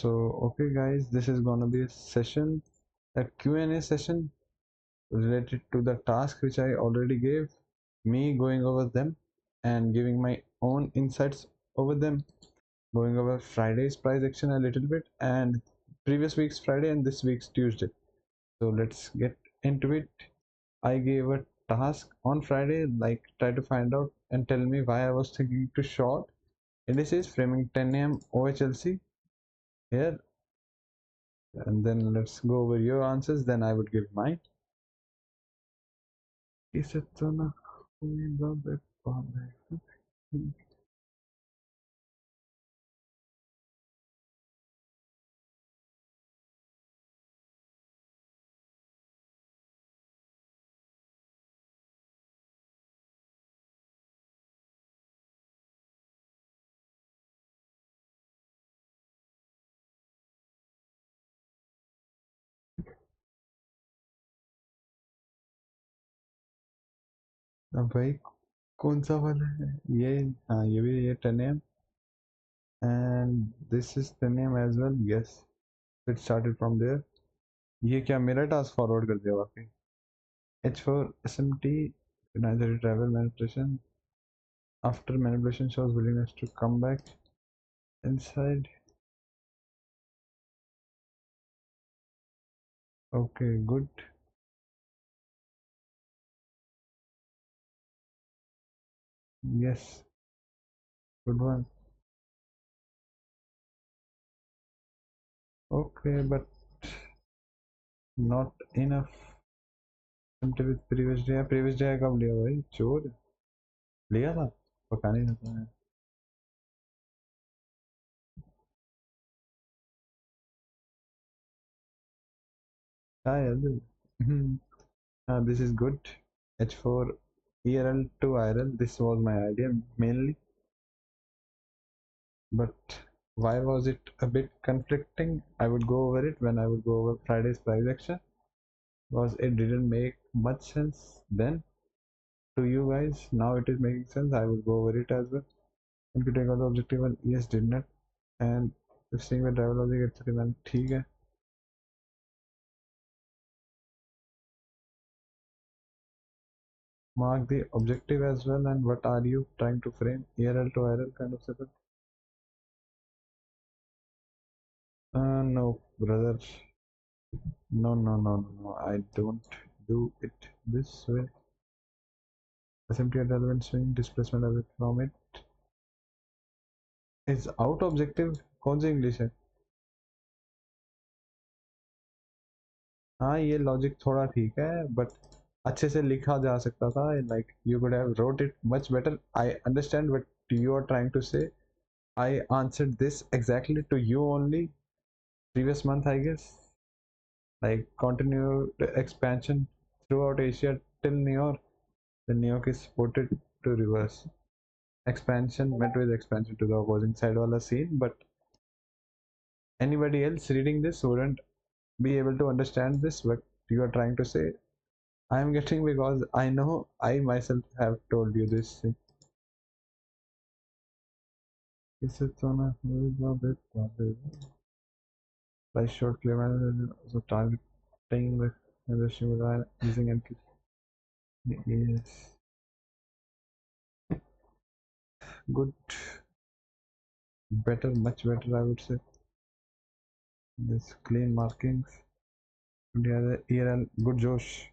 So, okay, guys, this is gonna be a session, a Q&A session related to the task which I already gave, me going over them and giving my own insights over them, going over Friday's prize action a little bit, and previous week's Friday and this week's Tuesday. So let's get into it. I gave a task on Friday, like try to find out and tell me why I was thinking to short indices framing 10 a.m. OHLC here, and then let's go over your answers, then I would give mine. इसे तो ना होगा बेपार है। अब भाई कौन सा वाला है ये? हाँ ये भी, ये 10 a.m. and this is 10 a.m. as well. Yes, it started from there. ये क्या मेरा टास्क फॉरवर्ड कर दिया वाकई? H4 SMT financial travel manipulation. After manipulation shows willingness to come back inside. Okay, good. Yes, good one. Okay, but not enough. SMT with previous day. Previous day कब लिया भाई? चोर लिया था? पता नहीं था है। शायद। This is good. H4 ERL to IRL. This was my idea mainly, but why was it a bit conflicting? I would go over it when I would go over Friday's price action, because it didn't make much sense then to you guys. Now it is making sense. I will go over it as well. Computing on the objective one, yes, did not. And if seeing the driver logic at 31, ठीक है. Mark the objective as well, and what are you trying to frame? ERL to IRL kind of setup. No, brother. No, no, no, no, no. I don't do it this way. SMT at relevant swing, displacement away from it is out objective. कौन सी English है? हाँ ये logic थोड़ा ठीक है, but अच्छे से लिखा जा सकता था. Like you could have wrote it much better. I understand what you are trying to say. I answered this exactly to you only previous month, I guess. Like continued expansion throughout Asia till New York. The New York is supported to reverse. Expansion met with expansion to the opposing side wala scene, but anybody else reading this wouldn't be able to understand this what you are trying to say. I am getting because I know I myself have told you this thing. Is it on a bit by short clear also targeting the using NQ? Yes, good, better, much better, I would say. This clean markings. Yeah, ERL, good Josh.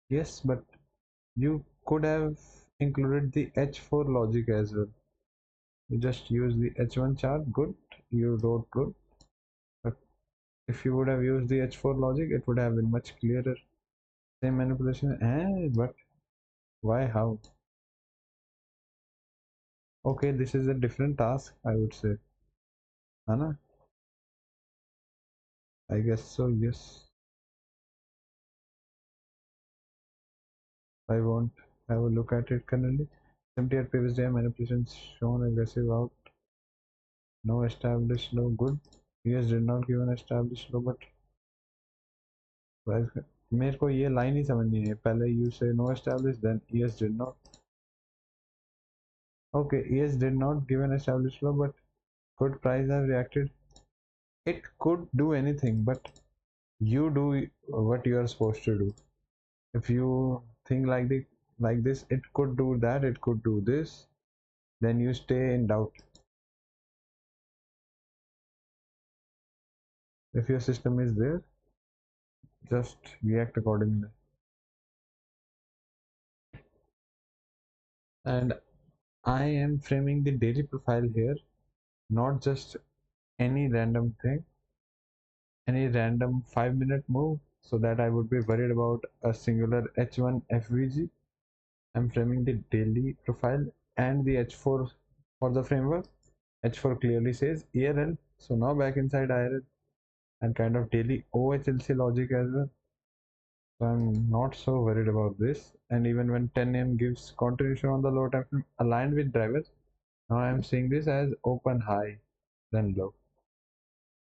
Yes, but you could have included the H4 logic as well. You just use the H1 chart, good, you wrote good. But if you would have used the H4 logic, it would have been much clearer. Same manipulation, but why, how? Okay, this is a different task, I would say. Anna? I guess so, yes. I won't have a look at it currently. Simply at previous day manipulations shown aggressive out. No established low, good. Yes, did not give an established low, but price मेरे को ये line ही समझ नहीं है पहले you say no established then yes did not okay yes did not give an established law but could price have reacted it could do anything but you do what you are supposed to do if you think like this it could do that it could do this then you stay in doubt if your system is there just react accordingly and I am framing the daily profile here not just any random thing any random 5-minute move so that I would be worried about a singular h1 fvg I'm framing the daily profile and the h4 for the framework h4 clearly says ERL so now back inside IRL and kind of daily OHLC logic as well so I'm not so worried about this and even when 10 a.m. gives continuation on the low time frame aligned with drivers now I'm seeing this as open high then low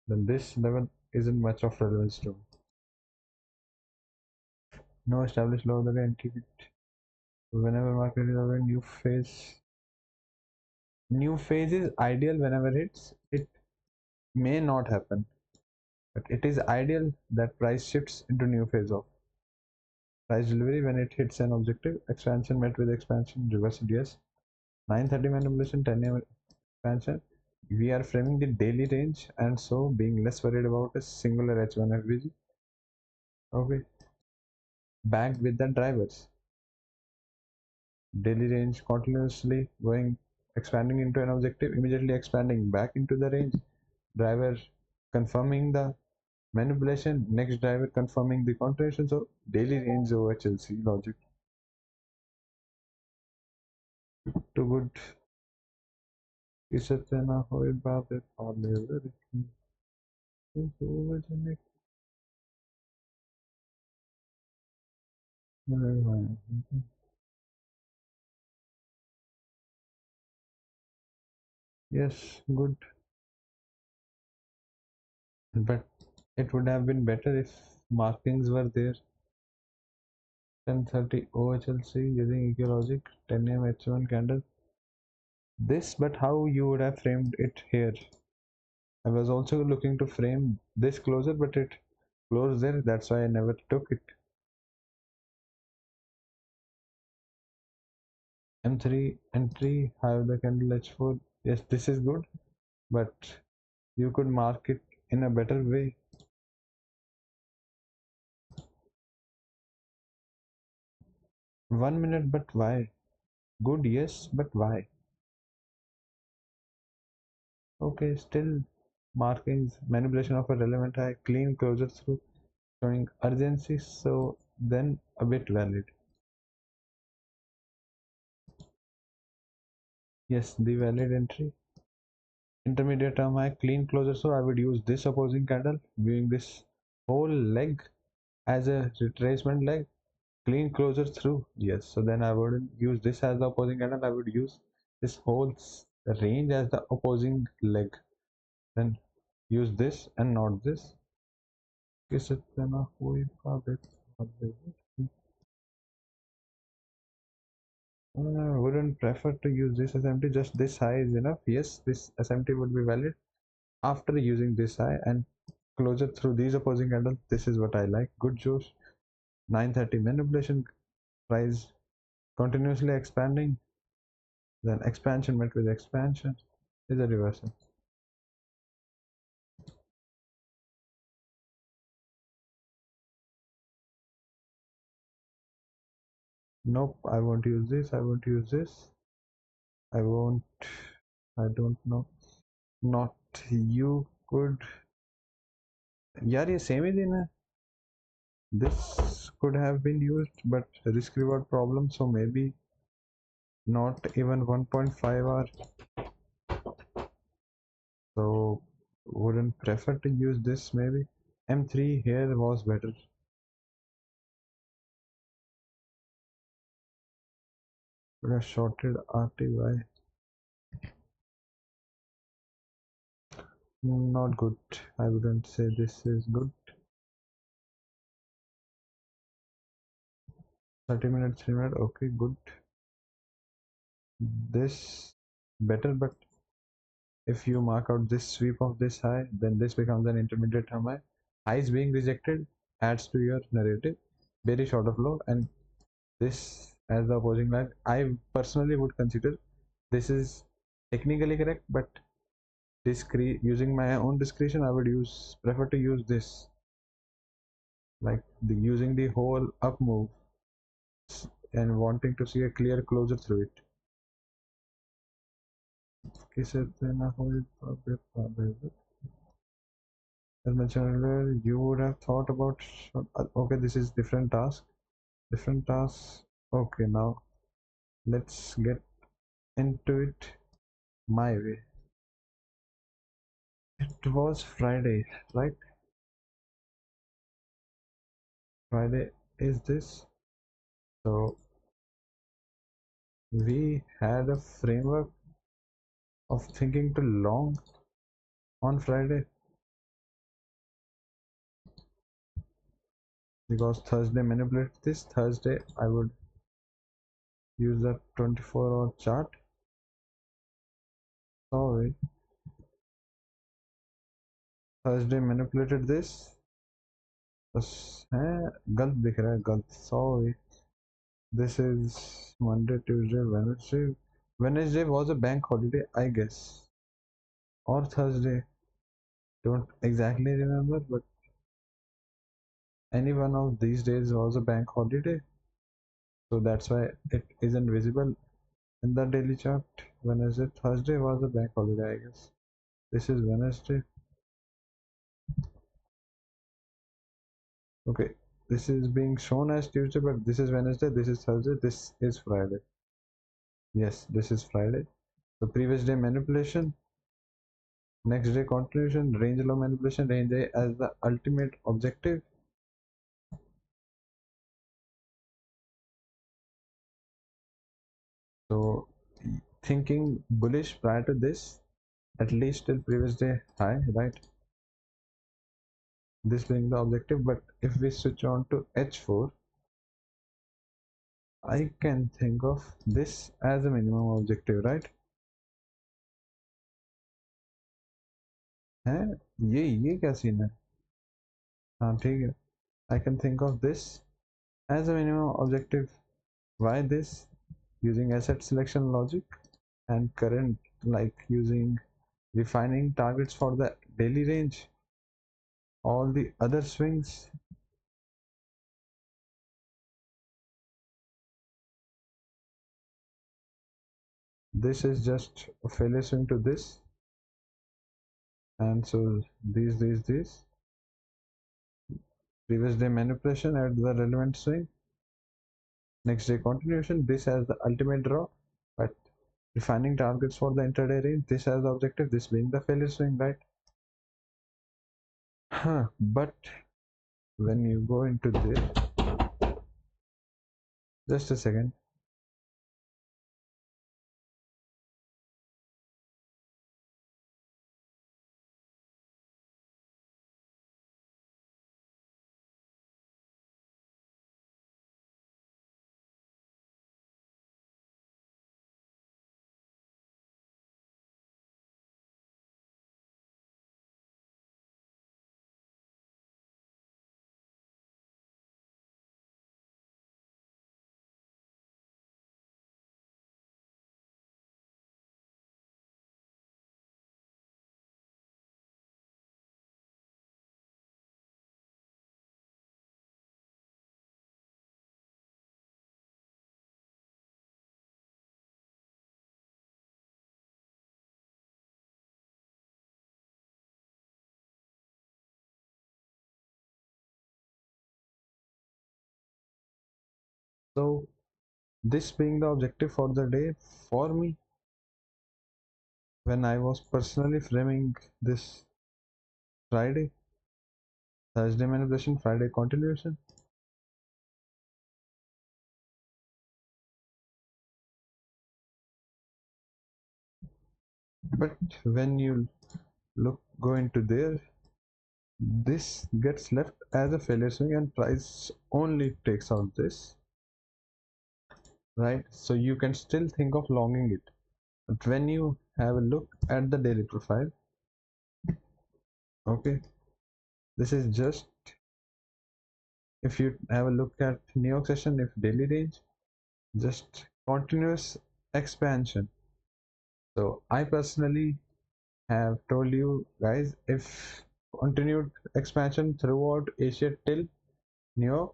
then this level isn't much of relevance to me. No established law of the day and keep it whenever market is over new phase is ideal whenever it may not happen but it is ideal that price shifts into new phase of price delivery when it hits an objective expansion met with expansion reversed yes 9:30 manipulation 10 a.m. expansion we are framing the daily range and so being less worried about a singular h1 fbg okay backed with the drivers daily range continuously going expanding into an objective immediately expanding back into the range driver confirming the manipulation next driver confirming the continuation so daily range OHLC logic too good इससे ना हो बात है yes good but it would have been better if markings were there 10:30 OHLC using EQ logic 10 a.m. H1 candle this but how you would have framed it here I was also looking to frame this closer but it closed there that's why I never took it M3 entry have the candle H4 yes this is good but you could mark it in a better way 1 minute but why good yes but why okay still markings manipulation of a relevant high clean closure through showing urgency so then a bit valid yes the valid entry intermediate term high clean closure so I would use this opposing candle viewing this whole leg as a retracement leg clean closure through yes so then I wouldn't use this as the opposing candle I would use this whole range as the opposing leg then use this and not this किससे ना कोई बात I wouldn't prefer to use this SMT just this high is enough yes this SMT would be valid after using this high and closure through these opposing candles this is what I like good Josh 9:30 manipulation price continuously expanding then expansion met with expansion is a reversal nope I won't use this I won't use this I won't I don't know not you could यार ये same ही दिन है this could have been used but risk reward problem so maybe not even 1.5 hour so wouldn't prefer to use this maybe M3 here was better but I shorted RTY not good I wouldn't say this is good 30 minutes, 3 minutes. Okay, good. This better, but if you mark out this sweep of this high, then this becomes an intermediate term high. High is being rejected, adds to your narrative. Very short of low, and this as the opposing line. I personally would consider this is technically correct, but using my own discretion, I would prefer to use this, like using the whole up move and wanting to see a clear closure through it. Okay, so then as mentioned earlier, you would have thought about okay, this is different tasks. Okay, now let's get into it my way. It was Friday, right? Friday is this. So we had a framework of thinking too long on Friday because Thursday manipulate this. Thursday I would use the 24-hour chart. Sorry, Thursday manipulated this. बस है गलत दिख रहा है गलत. Sorry, this is Monday, Tuesday, Wednesday. Wednesday was a bank holiday, I guess, or Thursday. Don't exactly remember, but any one of these days was a bank holiday, so that's why it isn't visible in the daily chart. Wednesday, Thursday was a bank holiday, I guess. This is Wednesday. Okay, this is being shown as Tuesday, but this is Wednesday, this is Thursday, this is Friday. Yes, this is Friday. So previous day manipulation, next day continuation, range low manipulation, range A as the ultimate objective. So thinking bullish prior to this, at least till previous day high, right? This being the objective, but if we switch on to H4, I can think of this as a minimum objective, right? है ये क्या scene है. हाँ ठीक है. I can think of this as a minimum objective. Why this? Using asset selection logic and current, like using refining targets for the daily range, all the other swings. This is just a failure swing to this, and so these previous day manipulation at the relevant swing, next day continuation, this has the ultimate draw, but refining targets for the intraday range, this has the objective, this being the failure swing, right? But when you go into this, just a second. So this being the objective for the day for me, when I was personally framing this Friday, Thursday manipulation, Friday continuation. But when you go into there, this gets left as a failure swing and price only takes out this. right? So you can still think of longing it. But when you have a look at the daily profile, okay, this is just, if you have a look at New York session, if daily range, just continuous expansion. So I personally have told you guys, if continued expansion throughout Asia till New York,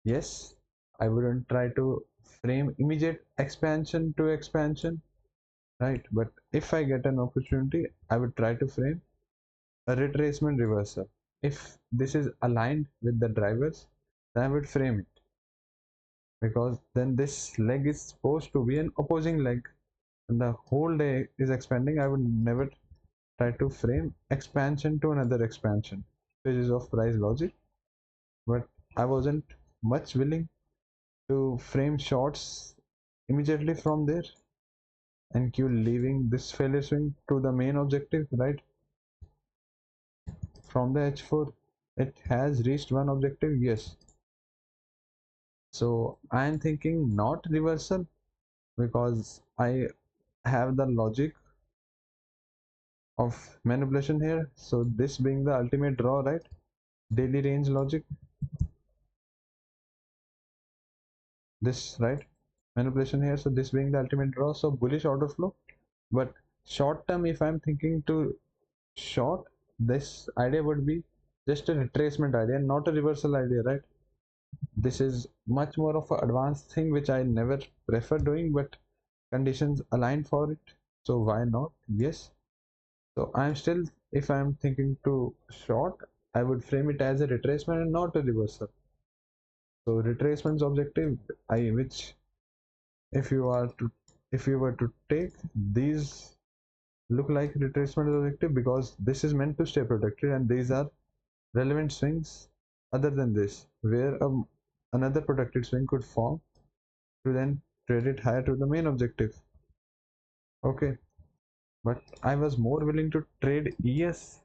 yes, I wouldn't try to frame immediate expansion to expansion, right? But if I get an opportunity, I would try to frame a retracement reversal. If this is aligned with the drivers, then I would frame it, because then this leg is supposed to be an opposing leg and the whole day is expanding. I would never try to frame expansion to another expansion phases of price logic, but I wasn't much willing to frame shorts immediately from there and keep leaving this failure swing to the main objective, right? From the H4, it has reached one objective, yes. So I am thinking not reversal, because I have the logic of manipulation here. So this being the ultimate draw, right? Daily range logic, this, right? Manipulation here. So this being the ultimate draw. So bullish order flow. But short term, if I'm thinking to short, this idea would be just a retracement idea, not a reversal idea, right? This is much more of an advanced thing which I never prefer doing, but conditions align for it. So why not? Yes. So I'm still, if I'm thinking to short, I would frame it as a retracement and not a reversal. So retracement's objective, which if you are to, if you were to take these, look like retracement objective, because this is meant to stay protected and these are relevant swings other than this, where another protected swing could form to then trade it higher to the main objective. Okay, but I was more willing to trade ES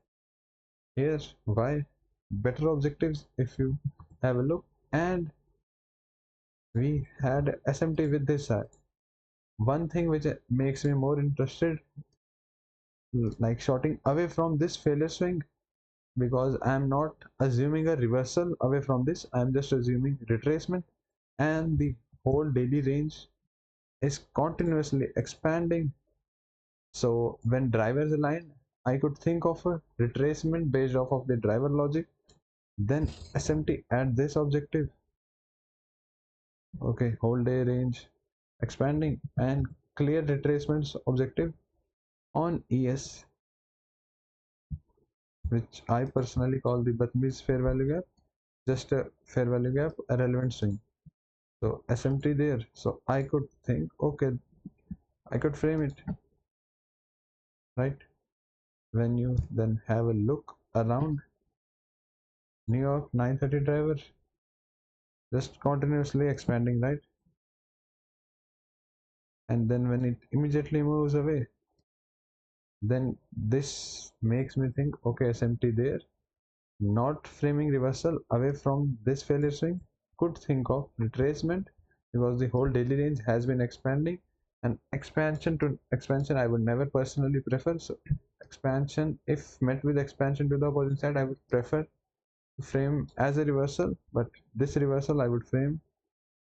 here. Why? Better objectives if you have a look, and we had SMT with this side. One thing which makes me more interested, like shorting away from this failure swing, because I'm not assuming a reversal away from this, I'm just assuming retracement, and the whole daily range is continuously expanding. So when drivers align, I could think of a retracement based off of the driver logic, then SMT at this objective. Okay, whole day range expanding and clear retracements objective on ES, which I personally call the Batmi's fair value gap, just a fair value gap, a relevant swing. So SMT there. So I could think, okay, I could frame it, right? When you then have a look around New York 930 driver, just continuously expanding, right? And then when it immediately moves away, then this makes me think, okay, SMT there, not framing reversal away from this failure swing, could think of retracement, because the whole daily range has been expanding, and expansion to expansion I would never personally prefer. So expansion, if met with expansion to the opposite side, I would prefer to frame as a reversal, but this reversal I would frame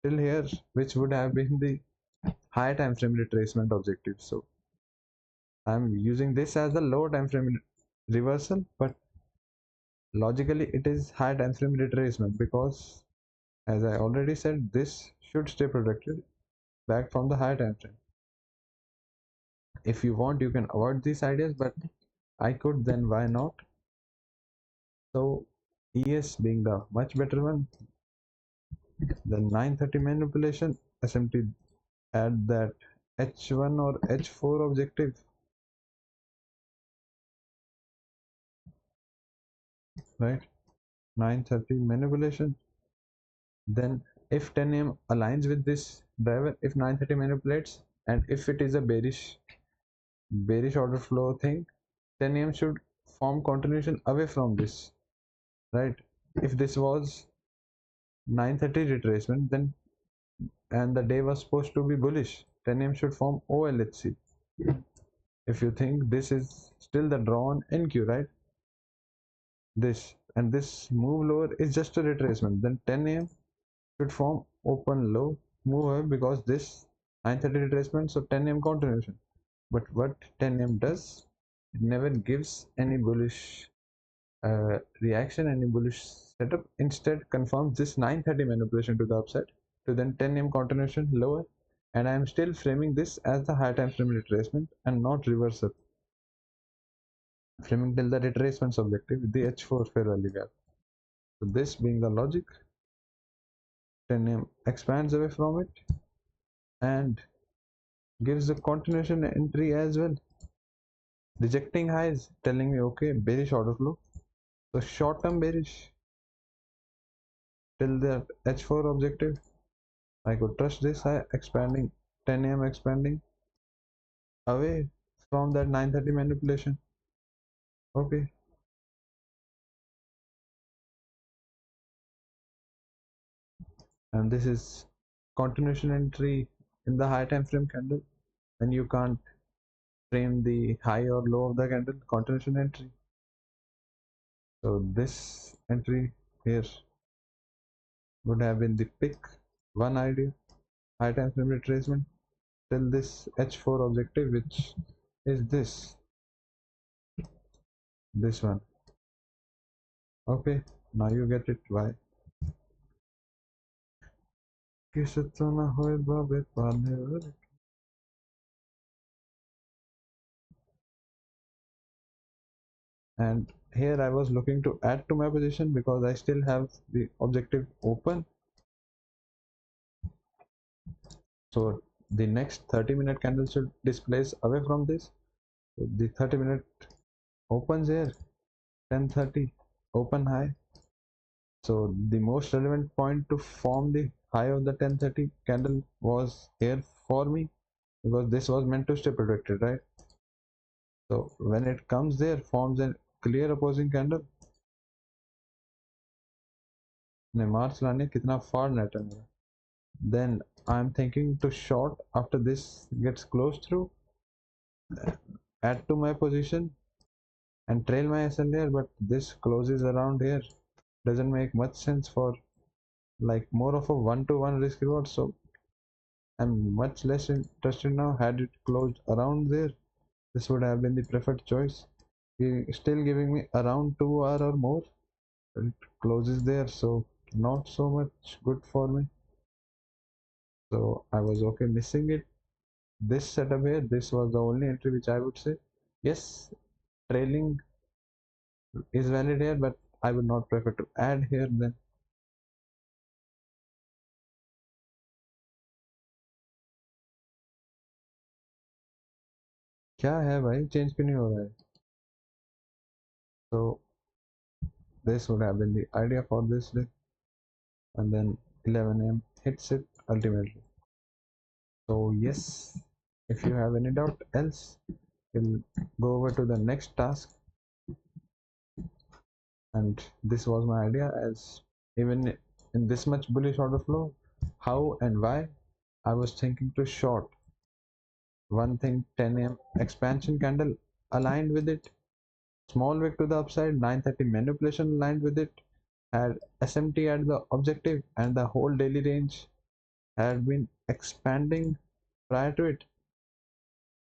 till here, which would have been the high time frame retracement objective. So I'm using this as a low time frame reversal, but logically it is high time frame retracement, because as I already said, this should stay protected back from the higher time frame. If you want, you can avoid these ideas, but I could, then why not? So ES being the much better one, the 930 manipulation, SMT at that H1 or H4 objective, right? 930 manipulation. Then if 10 AM aligns with this driver, if 930 manipulates, and if it is a bearish order flow thing, 10 AM should form continuation away from this, right? If this was 930 retracement, then and the day was supposed to be bullish. 10 a.m. should form OLHC. If you think this is still the draw on NQ, right? This and this move lower is just a retracement. Then 10 a.m. should form open low, move up because this 9:30 retracement, so 10 a.m. continuation. But what 10 a.m. does, it never gives any bullish reaction, any bullish setup. Instead, confirms this 9:30 manipulation to the upside to then 10 a.m. continuation lower. And I am still framing this as the high time frame retracement and not reversal. Framing till the retracement objective with the H4 fair value gap. So this being the logic, 10 a.m. expands away from it and gives the continuation entry as well. Rejecting highs, telling me okay, bearish order flow. So short term bearish till the H4 objective. I could trust this high expanding, 10 a.m. expanding away from that 9:30 manipulation. Okay, and this is continuation entry in the high time frame candle, and you can't frame the high or low of the candle. Continuation entry. So this entry here would have been the pick one idea, high time frame retracement till this H4 objective, which is this one. Okay, now you get it why. And here I was looking to add to my position because I still have the objective open. So the next 30-minute candle should displace away from this. So the 30-minute opens here 10:30 open high. So the most relevant point to form the high of the 10:30 candle was here for me because this was meant to stay protected, right? So when it comes there, forms a clear opposing candle. ने मार्च लाने कितना far net है मेरा. Then I'm thinking to short after this gets closed through, add to my position and trail my SL, but this closes around here. Doesn't make much sense for like more of a one-to-one risk reward. So I'm much less interested now. Had it closed around there, this would have been the preferred choice. Still giving me around 2 hour or more. It closes there, so not so much good for me. So I was okay missing it. This setup here, this was the only entry which I would say yes, trailing is valid here, but I would not prefer to add here then. क्या है भाई, change क्यों नहीं हो रहा है? So this would have been the idea for this day, and then 11 a.m. hits it ultimately. So yes, if you have any doubt else, we'll go over to the next task. And this was my idea, as even in this much bullish order flow, how and why I was thinking to short one thing, 10 a.m. expansion candle aligned with it, small wick to the upside, 9:30 manipulation aligned with it, had SMT at the objective, and the whole daily range had been expanding prior to it.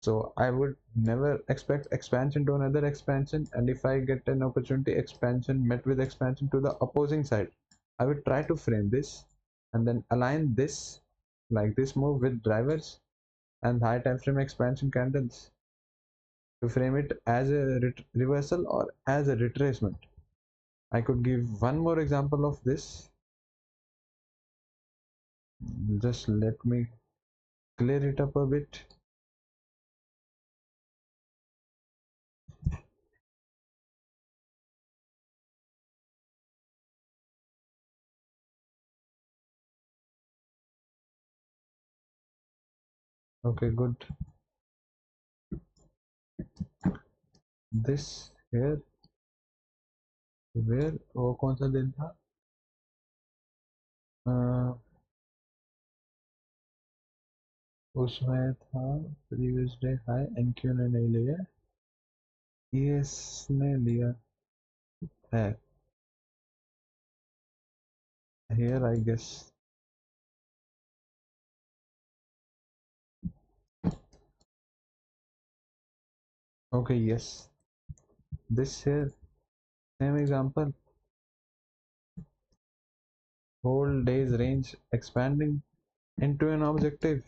So I would never expect expansion to another expansion, and if I get an opportunity expansion met with expansion to the opposing side, I would try to frame this and then align this like this move with drivers and high time frame expansion candles to frame it as a reversal or as a retracement. I could give one more example of this. Just let me clear it up a bit. Okay, good. This here, where वो कौन सा दिन था? उसमें था previous day high NQ ने नहीं लिया, ES ने लिया है here I guess. Okay, yes, this here same example, whole day's range expanding into an objective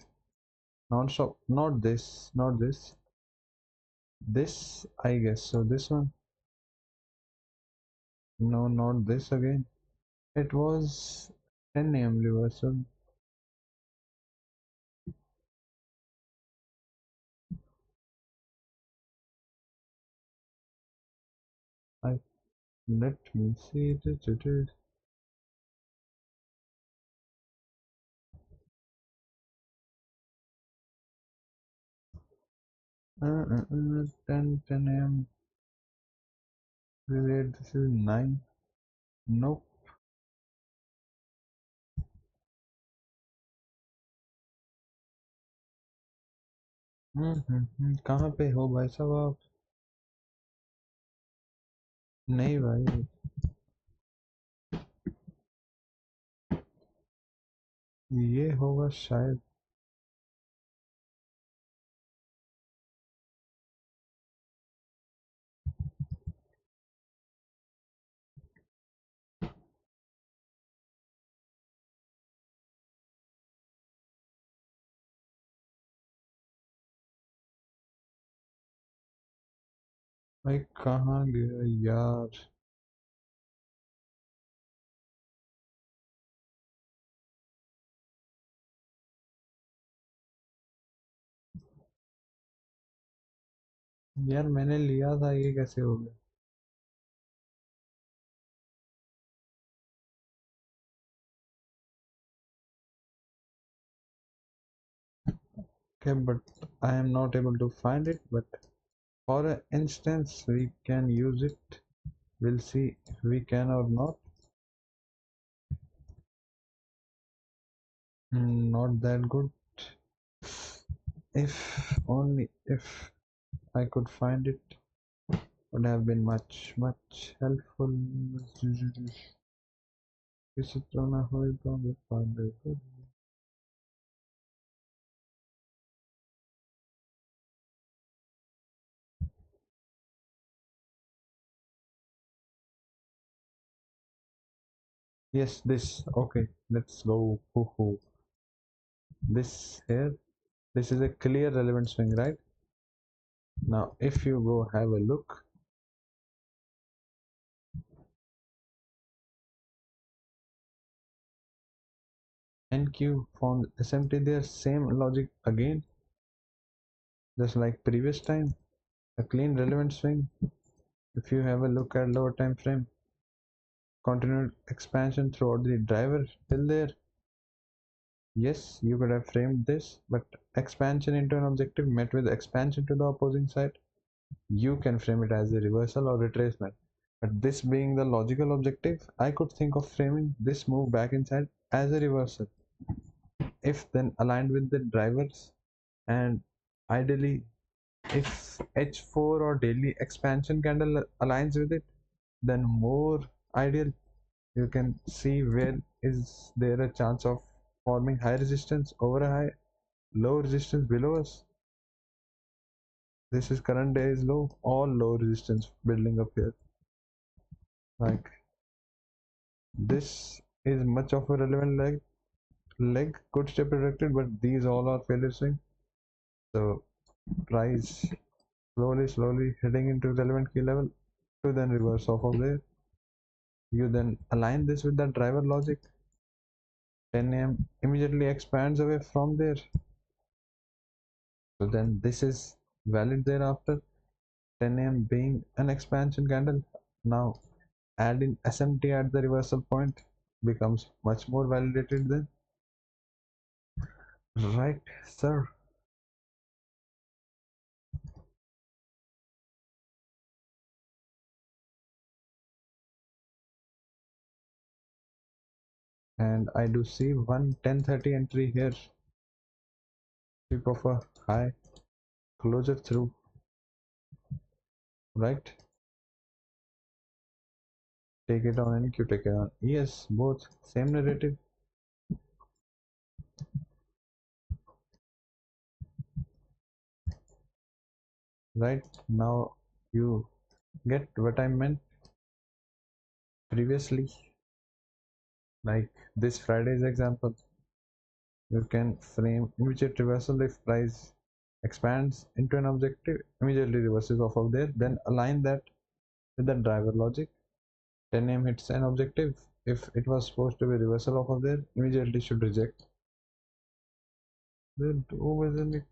non-stop. Not this, not this, this I guess. So this one, no, not this again. It was 10 a.m. reversal. I let me see. Uh, 10 a.m. This is 9. Nope. कहाँ पे हो भाई साहब आप? नहीं भाई, ये होगा शायद. भाई कहाँ गया यार? यार मैंने लिया था, ये कैसे हो गया? Okay, but I am not able to find it. But for an instance, we can use it. We'll see if we can or not. Not that good. If only if I could find it, would have been much helpful. विचित्र ना होए तो मैं find it. Yes, this. Okay, let's go. Hoo. This here. This is a clear relevant swing, right? Now, if you go have a look, NQ found SMT there, same logic again, just like previous time. A clean relevant swing. If you have a look at lower time frame, continued expansion throughout the driver till there. Yes, you could have framed this, but expansion into an objective met with expansion to the opposing side. You can frame it as a reversal or retracement. But this being the logical objective, I could think of framing this move back inside as a reversal. If then aligned with the drivers, and ideally if H4 or daily expansion candle aligns with it, then more ideal. You can see where is there a chance of forming high resistance over a high, low resistance below us. This is current day is low, all low resistance building up here. Like this is much of a relevant leg could stay protected, but these all are failure swing. So price slowly heading into relevant key level to then reverse off of there. You then align this with the driver logic. 10 a.m. immediately expands away from there. So then this is valid thereafter. 10 a.m. being an expansion candle. Now add in SMT at the reversal point becomes much more validated then. Right, sir. And I do see one 10:30 entry here. Tip of a high closure through, right? Take it on NQ, take it on ES, both same narrative. Right now you get what I meant previously, like this Friday's example. You can frame immediate reversal if price expands into an objective, immediately reverses off of there, then align that with the driver logic. 10 a.m. hits an objective. If it was supposed to be reversal off of there, immediately should reject. Then over the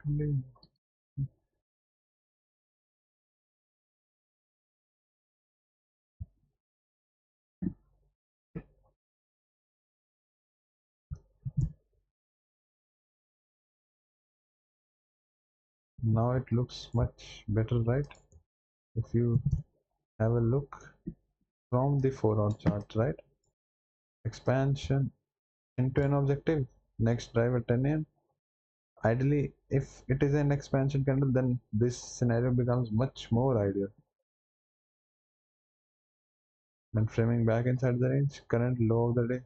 now it looks much better, right? If you have a look from the 4-hour chart, right? Expansion into an objective, next drive at 10 a.m. Ideally, if it is an expansion candle, then this scenario becomes much more ideal. Then framing back inside the range, current low of the day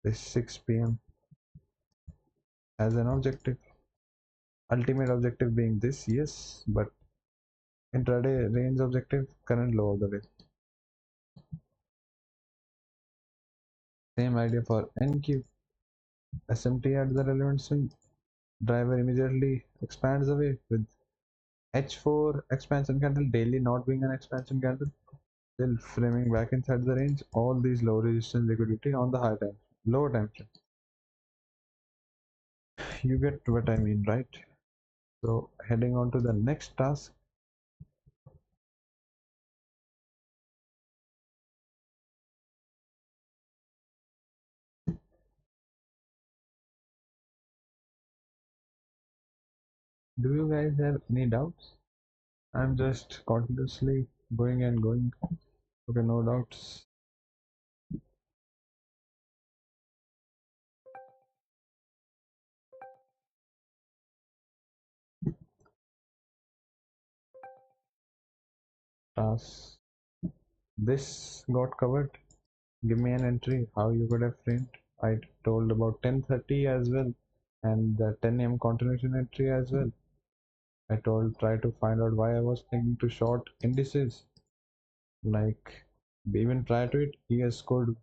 is 6 p.m. as an objective. Ultimate objective being this, yes, but intraday range objective, current low of the day. Same idea for NQ. SMT at the relevant swing. Driver immediately expands away with H4 expansion candle daily not being an expansion candle. Still framing back inside the range. All these low resistance liquidity on the high time, lower time frame. You get what I mean, right? So heading on to the next task. Do you guys have any doubts? I'm just continuously going and going. Okay, no doubts. Task. This got covered. Give me an entry how you could have framed. I told about 10:30 as well, and the 10 a.m. continuation entry as well. I told try to find out why I was thinking to short indices. Like even prior to it, he has scored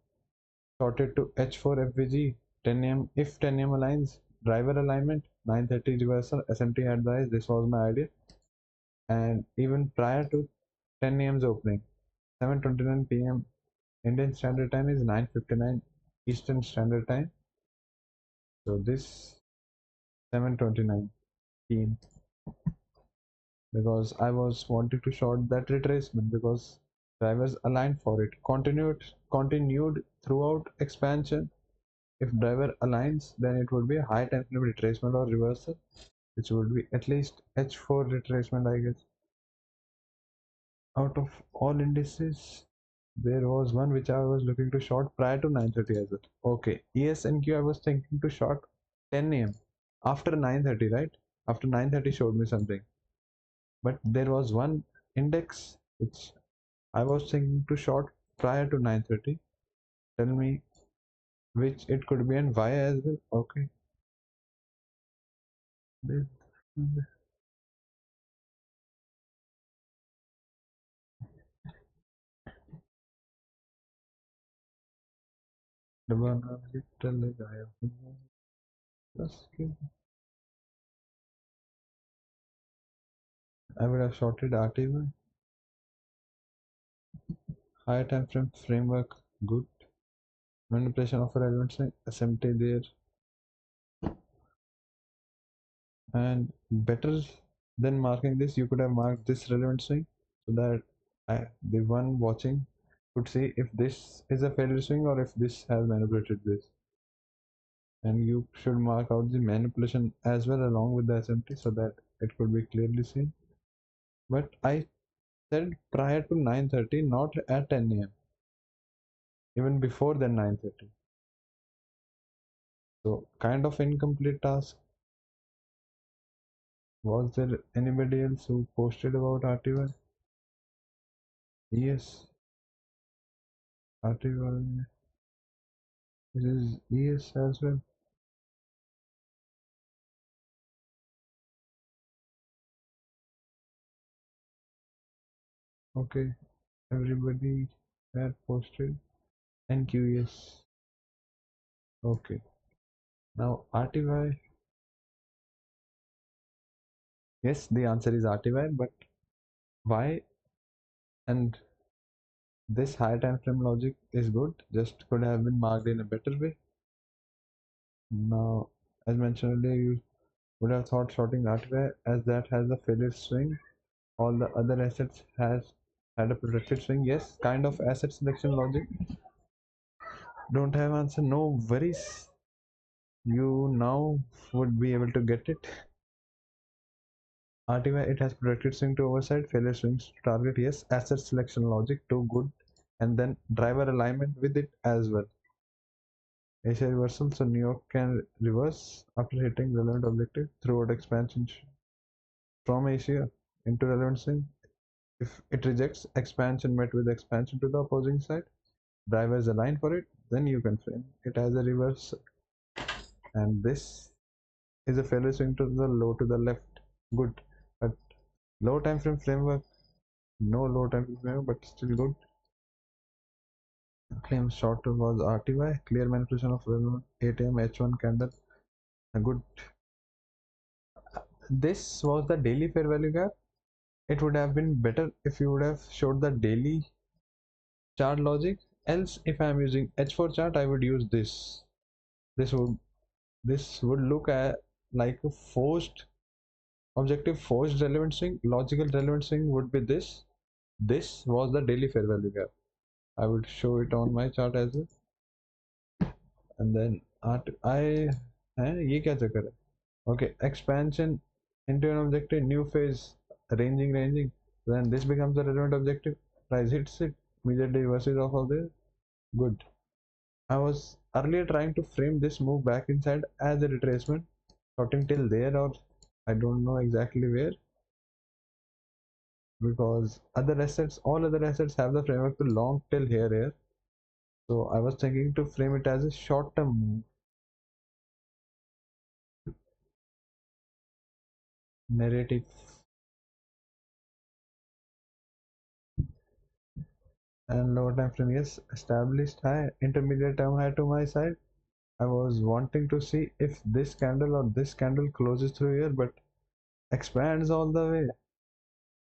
shorted to H4 FVG 10 a.m. If 10 a.m. aligns, driver alignment 9:30 reversal SMT had the eyes. This was my idea. And even prior to 10 a.m.'s opening, 7:29 p.m. Indian Standard Time is 9:59 Eastern Standard Time. So this 7:29 p.m. because I was wanting to short that retracement because drivers aligned for it. Continued throughout expansion. If driver aligns, then it would be a high time frame retracement or reversal, which would be at least H4 retracement, I guess. Out of all indices, there was one which I was looking to short prior to 9:30 as well. Okay, ES and Q I was thinking to short 10 a.m. after 9:30, right? After 9:30 showed me something. But there was one index which I was thinking to short prior to 9:30. Tell me which it could be and why as well. Okay. This- I would have shorted RTY. Higher time frame framework, good. Manipulation of relevant sign, SMT there. And better than marking this, you could have marked this relevant swing so that the one watching could see if this is a failure swing or if this has manipulated this. And you should mark out the manipulation as well along with the SMT so that it could be clearly seen. But I said prior to 9:30, not at 10 a.m. Even before than 9:30. So kind of incomplete task. Was there anybody else who posted about RTY? Yes, RTY. This is yes as well. Okay, everybody had posted and QS. Okay, now RTY. Yes, the answer is RTY, but why? And this high time frame logic is good, just could have been marked in a better way. Now, as mentioned earlier, you would have thought sorting RTY as that has a failure swing. All the other assets has had a protected swing. Yes, kind of asset selection logic. Don't have answer, no worries. You now would be able to get it. RTY, it has protected swing to overside, failure swings to target. Yes, asset selection logic, too good. And then driver alignment with it as well. Asia reversal, so New York can reverse after hitting relevant objective throughout expansion from Asia into relevant swing. If it rejects expansion met with expansion to the opposing side, drivers align for it, then you can frame it as a reverse. And this is a failure swing to the low to the left. Good. But low time frame framework, no low time frame framework, but still good. Claim short was RTY, clear manipulation of 8 am H1 candle. A good. This was the daily fair value gap. It would have been better if you would have showed the daily chart logic. Else, if I am using H4 chart, I would use this. This would look at like a forced objective, forced relevant swing. Logical relevant swing would be this. This was the daily fair value gap. I would show it on my chart as well. And then I ये क्या चक्कर है? Okay, expansion into an objective, new phase, ranging. Then this becomes the relevant objective. Price hits it, immediately reverses off of this. Good. I was earlier trying to frame this move back inside as a retracement, shorting till there, or I don't know exactly where, because all other assets have the framework to long till here. So I was thinking to frame it as a short-term narrative. And lower time frame, yes, established high, intermediate term high to my side. I was wanting to see if this candle or this candle closes through here, but expands all the way.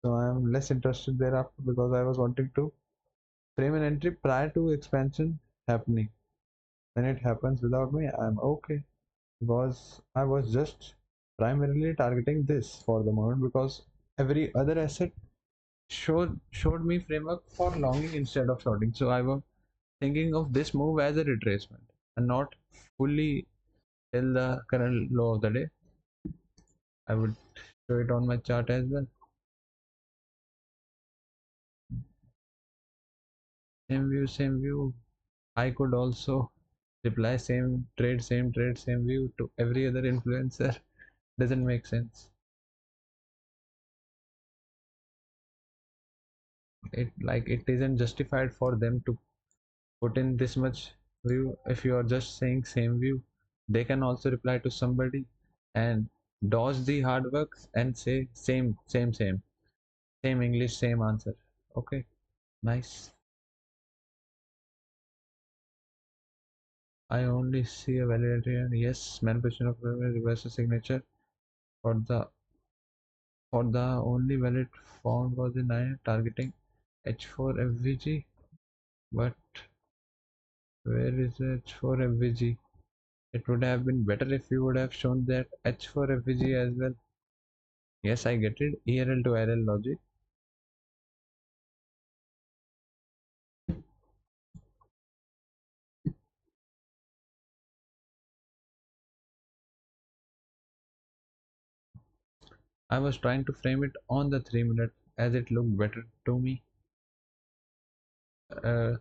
So I am less interested thereafter because I was wanting to frame an entry prior to expansion happening. When it happens without me, I'm okay, because I was just primarily targeting this for the moment, because every other asset showed me framework for longing instead of shorting. So I was thinking of this move as a retracement and not fully till the current low of the day. I would show it on my chart as well. Same view. I could also reply same trade, same view to every other influencer. Doesn't make sense. It isn't justified for them to put in this much view. If you are just saying same view, they can also reply to somebody and dodge the hard work and say same English, same answer. Okay, nice. I only see a validator. Yes, manipulation of reverse signature for the only valid found was in I targeting H4 FVG. But where is H4 FVG? It would have been better if you would have shown that H4 FVG as well. Yes, I get it. ERL to RL logic. I was trying to frame it on the 3 minute as it looked better to me.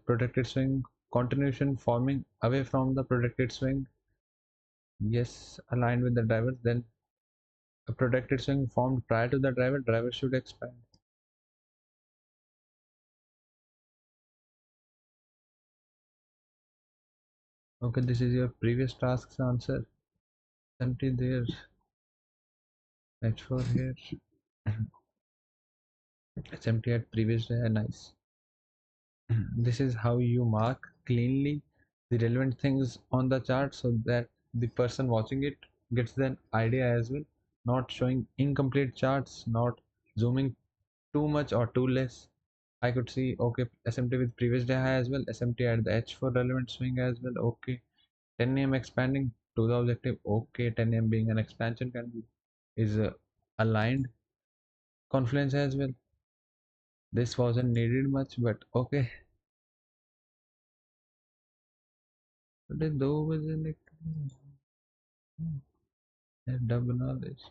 Protected swing, continuation forming away from the protected swing. Yes, aligned with the drivers. Then A protected swing formed prior to the driver should expand. Okay, this is your previous task's answer. Empty there. H4 here. It's empty at previous day. Nice. This is how you mark cleanly the relevant things on the chart so that the person watching it gets an idea as well. Not showing incomplete charts, not zooming too much or too less. I could see, okay, SMT with previous day high as well, SMT at the H4 relevant swing as well, okay. 10 AM expanding to the objective, okay. 10 AM being an expansion candle is aligned confluence as well. This wasn't needed much, but okay. Today though was in a double knowledge.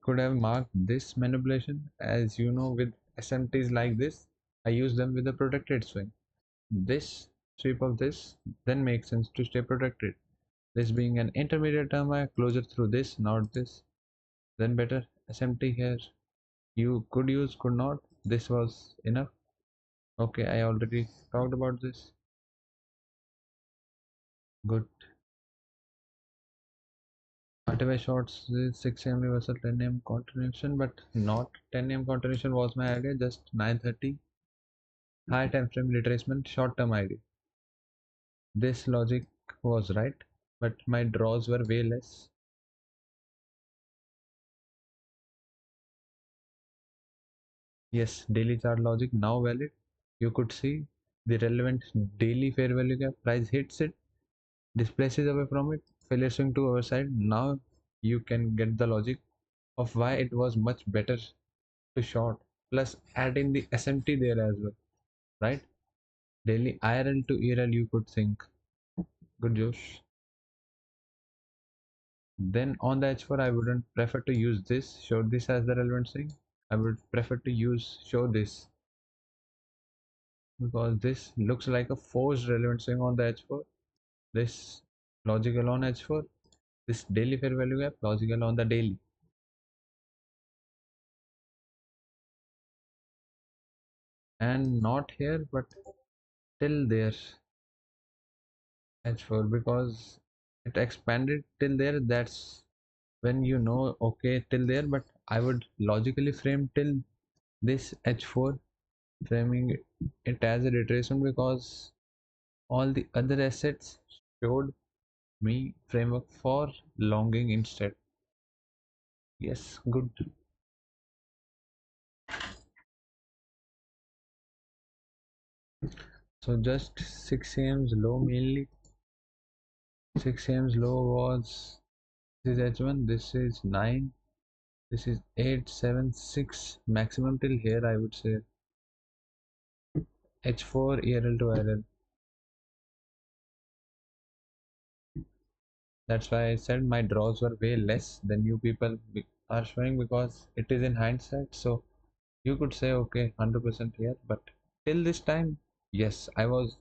Could have marked this manipulation, as you know, with SMTs like this. I use them with a protected swing. This sweep of this then makes sense to stay protected. This being an intermediate term, I closer through this, not this. Then better SMT here. You could use, could not. This was enough. Okay, I already talked about this. Good. RTY shots is 6 AM reversal, 10 AM continuation, but not 10 AM continuation was my idea, just 9:30. High time frame retracement, short term idea. This logic was right, but my draws were way less. Yes, daily chart logic now valid. You could see the relevant daily fair value gap, price hits it, displaces away from it, failure swing to our side. Now you can get the logic of why it was much better to short. Plus add in the SMT there as well, right? Daily IRL to ERL you could think. Good Josh. Then on the H4 I wouldn't prefer to use this, show this as the relevant thing. I would prefer to use show this because this looks like a forced relevant swing on the H4. This logical on H4, this daily fair value gap, logical on the daily. And not here, but till there H4 because it expanded till there. That's when you know, okay, till there, but I would logically frame till this H4, framing it as a retracement because all the other assets showed me framework for longing instead. Yes, good. So just 6 AM's low mainly. 6 AM's low was this is H1, this is 9, this is 8, 7, 6 maximum till here I would say H4 ERL to IRL. That's why I said my draws were way less than you people are showing because it is in hindsight. So you could say okay 100% here, but till this time, yes, I was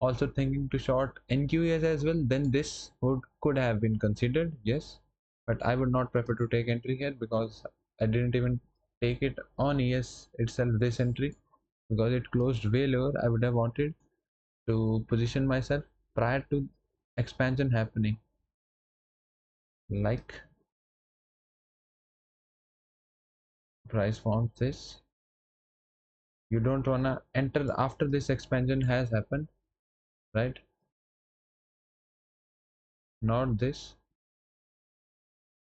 also thinking to short NQES as well. Then this would could have been considered, yes, but I would not prefer to take entry here because I didn't even take it on ES itself, this entry, because it closed way lower. I would have wanted to position myself prior to expansion happening, like price forms this. You don't wanna enter after this expansion has happened, right? Not this.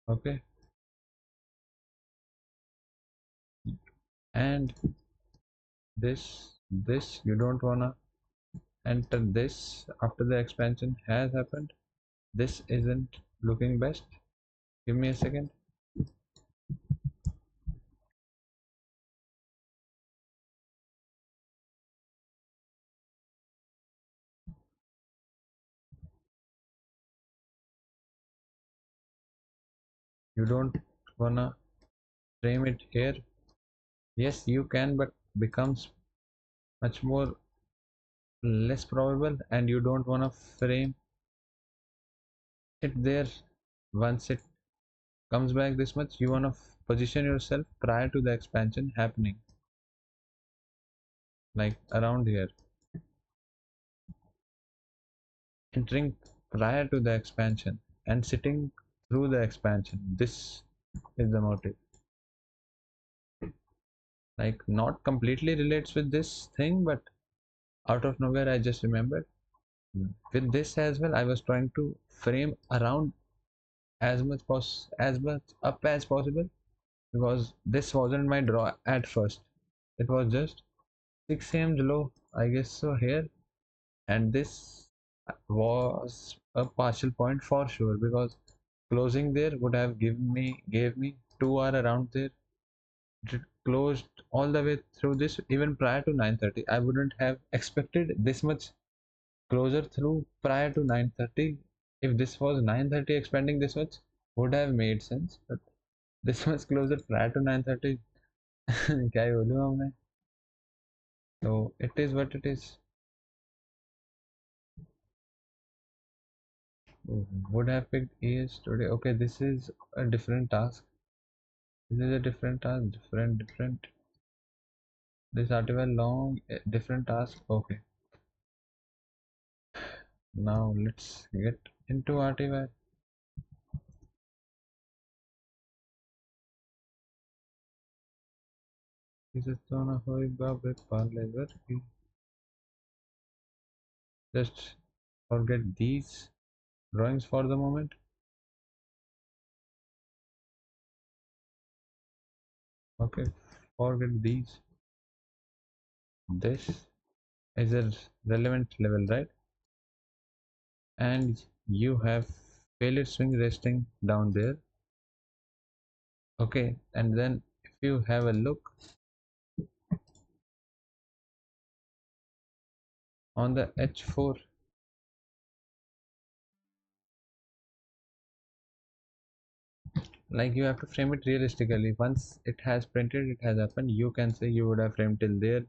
Okay, and this you don't wanna enter this after the expansion has happened. This isn't looking best. Give me a second. You don't wanna frame it here. Yes, you can, but becomes much more less probable, and you don't want to frame it there. Once it comes back this much, you want to position yourself prior to the expansion happening, like around here, entering prior to the expansion and sitting through the expansion. This is the motive. Like, not completely relates with this thing, but out of nowhere I just remembered. With this as well, I was trying to frame around as much up as possible, because this wasn't my draw at first. It was just 6 a.m. low, I guess so, here. And this was a partial point for sure, because closing there would have gave me 2 hour around there. It closed all the way through this even prior to 9:30. I wouldn't have expected this much closer through prior to 9:30. If this was 9:30 expanding this much would have made sense, but this much closer prior to 9:30, क्या ही बोलूँ अब मैं. So it is what it is. Would have picked ES today. Okay, this is a different task. This is a different task. Different. This article long, different task. Okay. Now let's get into article. This is Tona Hoiba with Parlever. Just forget these drawings for the moment. Okay, forget these. This is a relevant level, right? And you have failure swing resting down there. Okay, and then if you have a look on the H4, like you have to frame it realistically. Once it has printed, it has happened, you can say you would have framed till there,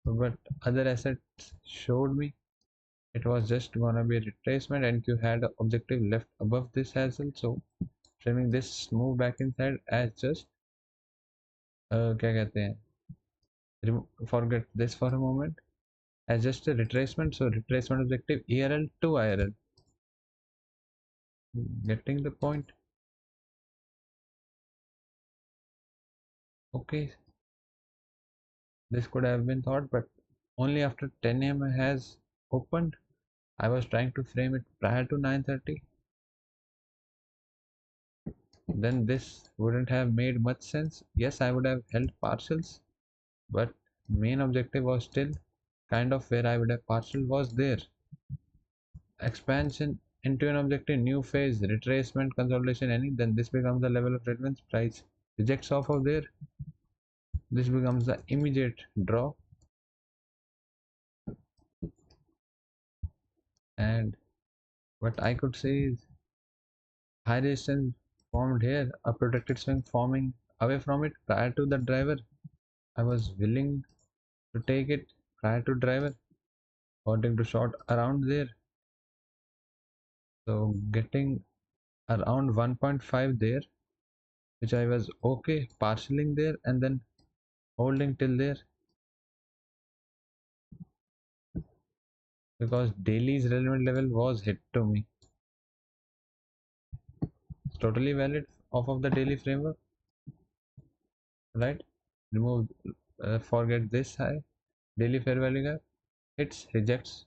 but other assets showed me it was just gonna be a retracement, and you had an objective left above this as well. So framing this move back inside as just क्या कहते हैं, forget this for a moment, as just a retracement. So retracement objective ERL to IRL. Getting the point? Okay, this could have been thought, but only after 10 a.m. has opened. I was trying to frame it prior to 9:30. Then this wouldn't have made much sense. Yes, I would have held partials, but main objective was still kind of where I would have partial was there. Expansion into an objective, new phase, retracement, consolidation, any, then this becomes the level of relevance. Price rejects off of there. This becomes the immediate draw. And what I could say is high resistance formed here, a protected swing forming away from it prior to the driver. I was willing to take it prior to driver, wanting to short around there. So getting around 1.5 there, which I was okay partialing there and then holding till there, because daily's relevant level was hit to me. It's totally valid off of the daily framework, right? Remove, forget this high, daily fair value gap, hits, rejects,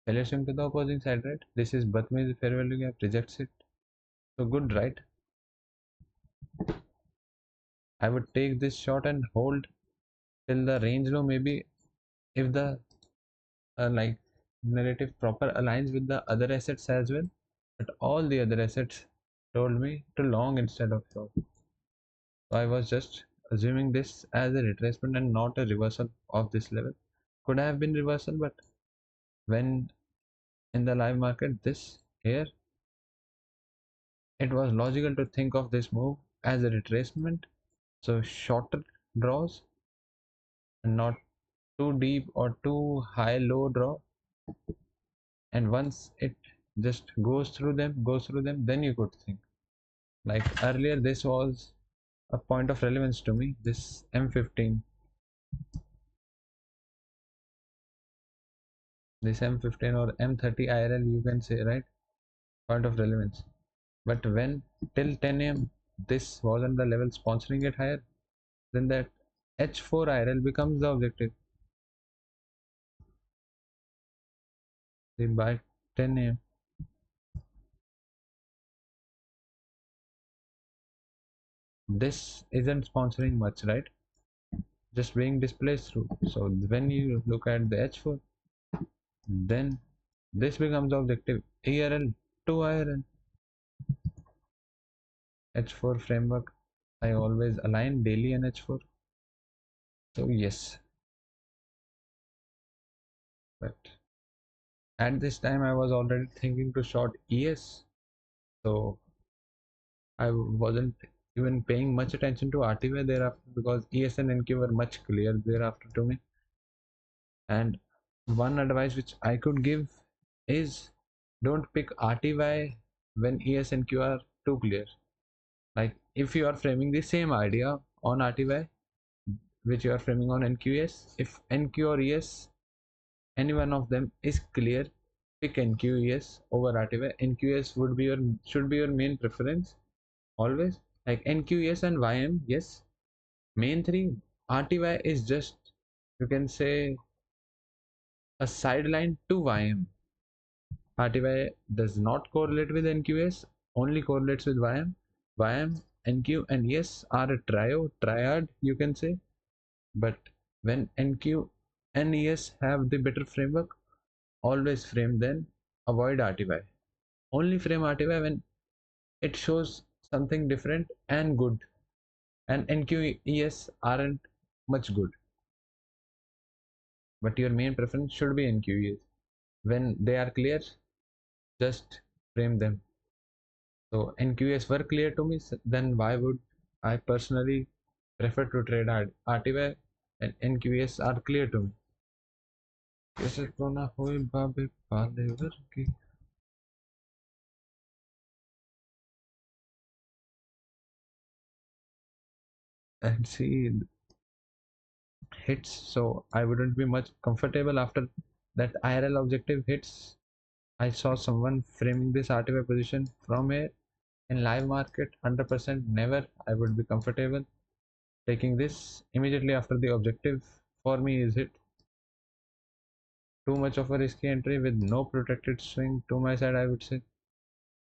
failure swing to the opposing side, right? This is Batmi's fair value gap, rejects it. So good, right? I would take this shot and hold till the range low, maybe if the like narrative proper aligns with the other assets as well, but all the other assets told me to long instead of short. So I was just assuming this as a retracement and not a reversal of this level. Could have been reversal, but when in the live market this here, it was logical to think of this move as a retracement, so shorter draws and not too deep or too high low draw, and once it just goes through them, then you could think. Like earlier, this was a point of relevance to me, this M15, this M15 or M30 IRL, you can say, right? Point of relevance. But when till 10 a.m. this wasn't the level sponsoring it higher, then that H4 IRL becomes the objective. See, by 10 a.m. this isn't sponsoring much, right? Just being displaced through. So when you look at the H4, then this becomes the objective. ERL to IRL. H4 framework, I always align daily and H4. So yes, but at this time I was already thinking to short ES, so I wasn't even paying much attention to RTY thereafter, because ES and NQ were much clearer thereafter to me. And one advice which I could give is, don't pick RTY when ES and Q are too clear. Like if you are framing the same idea on RTY which you are framing on NQS, if NQ or ES, any one of them is clear, pick NQES over RTY. NQS would be your should be your main preference always. Like NQS and YM, yes, main three. RTY is just, you can say, a sideline to YM. RTY does not correlate with NQS, only correlates with YM. YM, NQ, and ES are a triad, you can say. But when NQ and ES have the better framework, always frame then, avoid RTY. Only frame RTY when it shows something different and good, and NQES aren't much good. But your main preference should be NQES. When they are clear, just frame them. So NQS were clear to me, then why would I personally prefer to trade RTY, and NQS are clear to me. कैसे तो ना होए बाबे पाले वर्गी. And see hits, so I wouldn't be much comfortable after that IRL objective hits. I saw someone framing this RTY position from a in live market. 100% never I would be comfortable taking this immediately after the objective. For me is it too much of a risky entry with no protected swing to my side, I would say.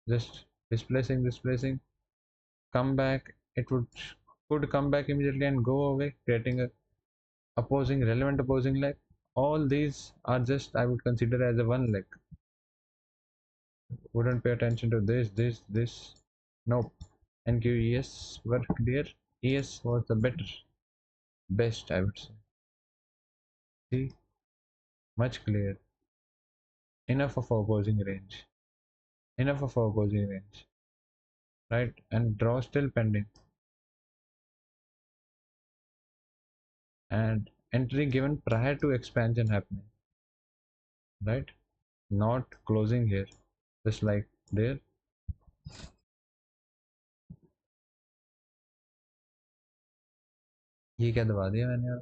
Just displacing, come back, it could come back immediately and go away, creating a relevant opposing leg. All these are just, I would consider as a one leg. Wouldn't pay attention to this. Nope. NQES were clear. ES was the best, I would say. See, much clear. Enough of opposing range. Enough of opposing range. Right? And draw still pending. And entry given prior to expansion happening. Right? Not closing here. Just like there. ये क्या दबा दिया मैंने यार.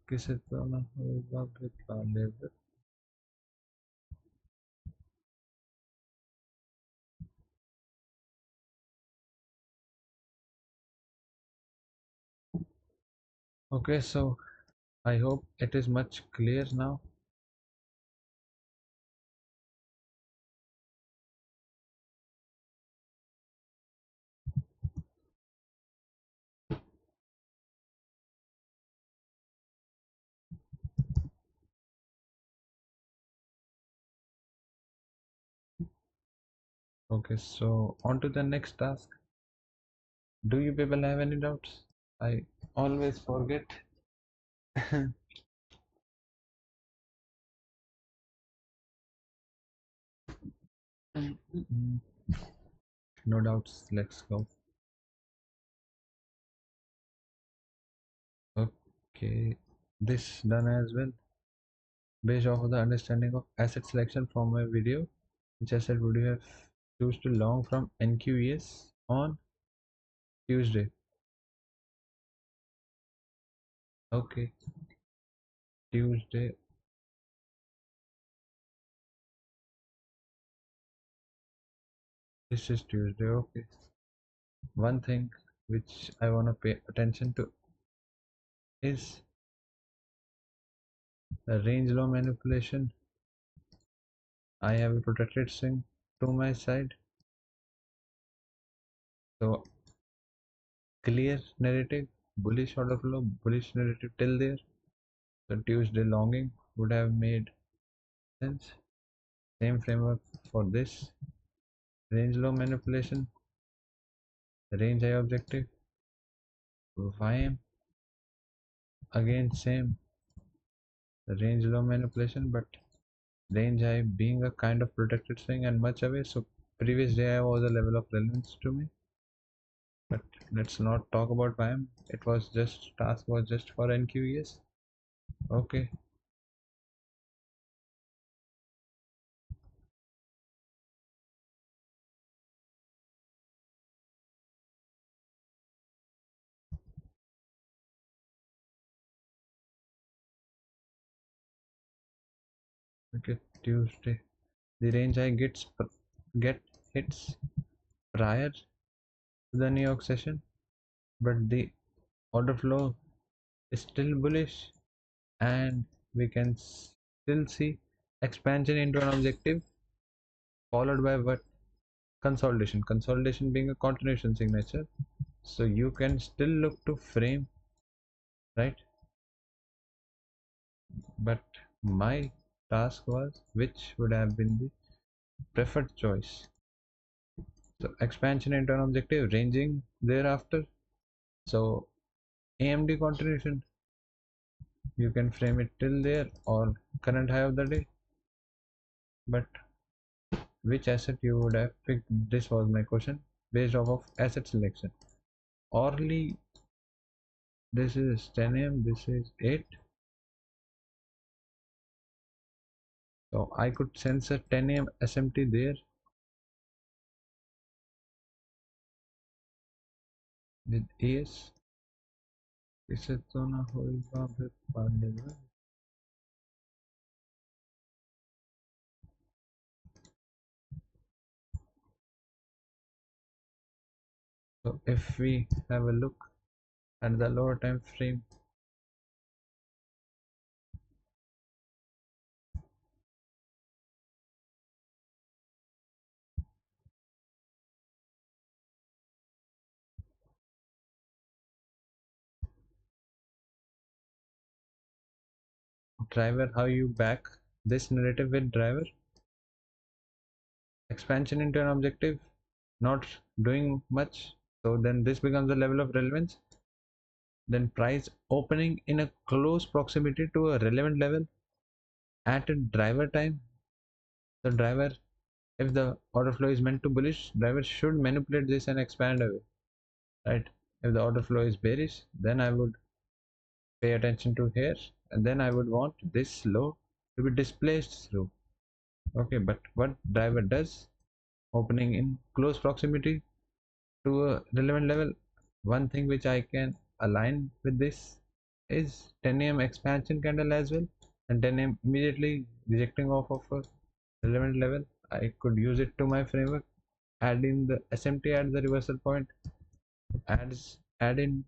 किसे तो ना होगा पाले. Okay, so I hope it is much clear now. Okay, so on to the next task. Do you people have any doubts? I always forget. No doubts, let's go. Okay, this done as well based off of the understanding of asset selection from my video. Which asset would you have choose to long from NQES on Tuesday? Okay, Tuesday. This is Tuesday. Okay. One thing which I want to pay attention to is the range low manipulation. I have a protected swing to my side. So clear narrative, bullish order flow, bullish narrative till there. So Tuesday longing would have made sense. Same framework for this. Range low manipulation, range high objective, YM again same range low manipulation, but range high being a kind of protected swing and much away. So previous day was a level of relevance to me. But let's not talk about YM. It was just task was just for NQES. Okay. Okay, Tuesday. The range I get hits prior to the New York session, but the order flow is still bullish, and we can still see expansion into an objective followed by what consolidation being a continuation signature. So you can still look to frame, right? But my task was which would have been the preferred choice. So expansion into an objective ranging thereafter. So AMD continuation, you can frame it till there or current high of the day. But which asset you would have picked? This was my question based off of asset selection. Orly, this is 10 a.m. This is 8. So I could sense a 10 a.m. SMT there with AS. इसे तो ना होगा फिर बाद में. So if we have a look at the lower time frame, driver, how you back this narrative with driver? Expansion into an objective, not doing much. So then this becomes the level of relevance. Then price opening in a close proximity to a relevant level at a driver time. The driver, if the order flow is meant to bullish, driver should manipulate this and expand away, right? If the order flow is bearish, then I would pay attention to here, and then I would want this low to be displaced through. Okay, but what driver does, opening in close proximity to a relevant level, one thing which I can align with this is 10 a.m. expansion candle as well, and 10 a.m. immediately rejecting off of a relevant level. I could use it to my framework, add in the SMT at the reversal point, add in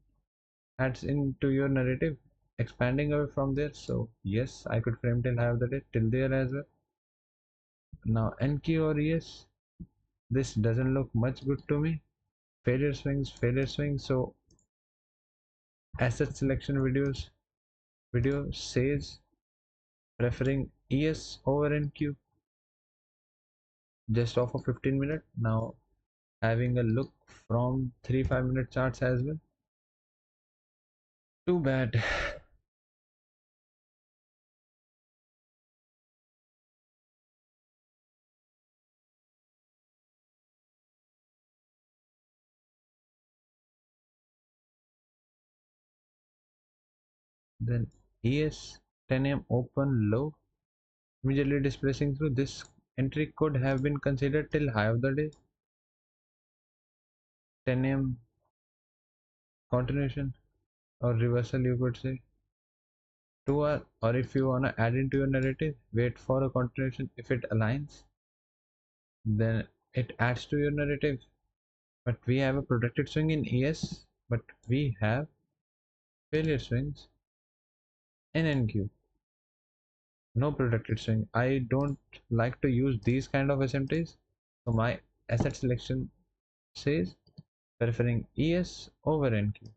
adds into your narrative, expanding away from there. So yes, I could frame till high of the day till there as well. Now NQ or ES, this doesn't look much good to me. Failure swings. So asset selection video says preferring ES over NQ just off of 15 minute. Now having a look from 3-5 minute charts as well. Too bad. Then ES 10 a.m. open low, immediately displacing through. This entry could have been considered till high of the day. 10 a.m. continuation or reversal, you could say. 2 hour, or if you wanna add into your narrative, wait for a continuation. If it aligns, then it adds to your narrative. But we have a protected swing in ES, but we have failure swings in NQ. No protected swing. I don't like to use these kind of SMTs, so my asset selection says preferring ES over NQ.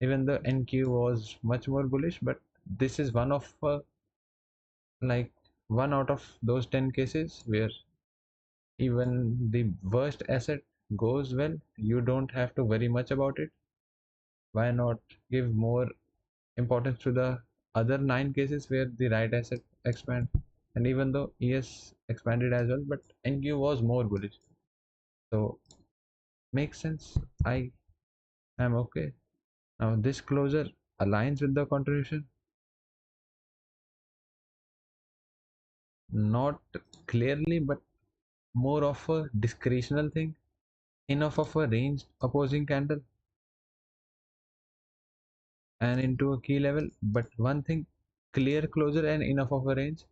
Even though NQ was much more bullish, but this is one of like one out of those 10 cases where even the worst asset goes well. You don't have to worry much about it. Why not give more importance to the other 9 cases where the right asset expand? And even though ES expanded as well, but NQ was more bullish, so makes sense. I am okay. Now this closure aligns with the contribution, not clearly, but more of a discretional thing. Enough of a range opposing candle and into a key level, but one thing, clear closure and enough of a range.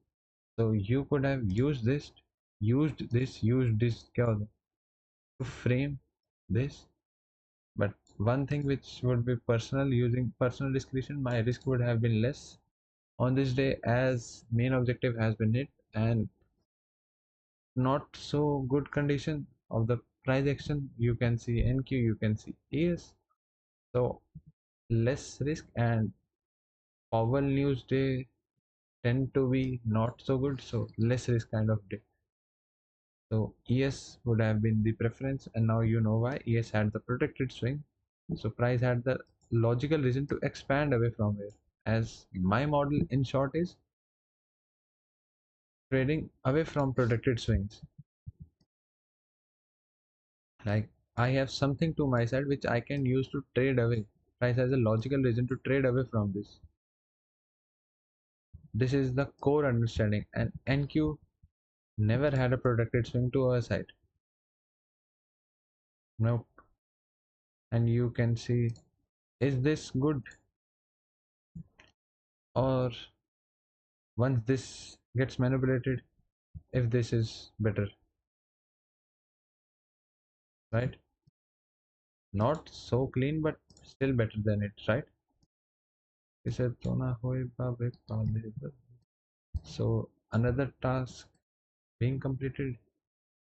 So you could have used this क्या होता है, to frame this. But one thing which would be personal, using personal discretion, my risk would have been less on this day as main objective has been hit and not so good condition of the price action. You can see NQ, you can see ES, so less risk. And Powell news day tend to be not so good, so less risk kind of day. So ES would have been the preference, and now you know why. ES had the protected swing, so price had the logical reason to expand away from here. As my model in short is trading away from protected swings. Like I have something to my side which I can use to trade away. Price has a logical reason to trade away from this. This is the core understanding, and NQ never had a protected swing to our side. Nope. And you can see, is this good, or once this gets manipulated, if this is better, right? Not so clean, but still better than it, right? So another task being completed.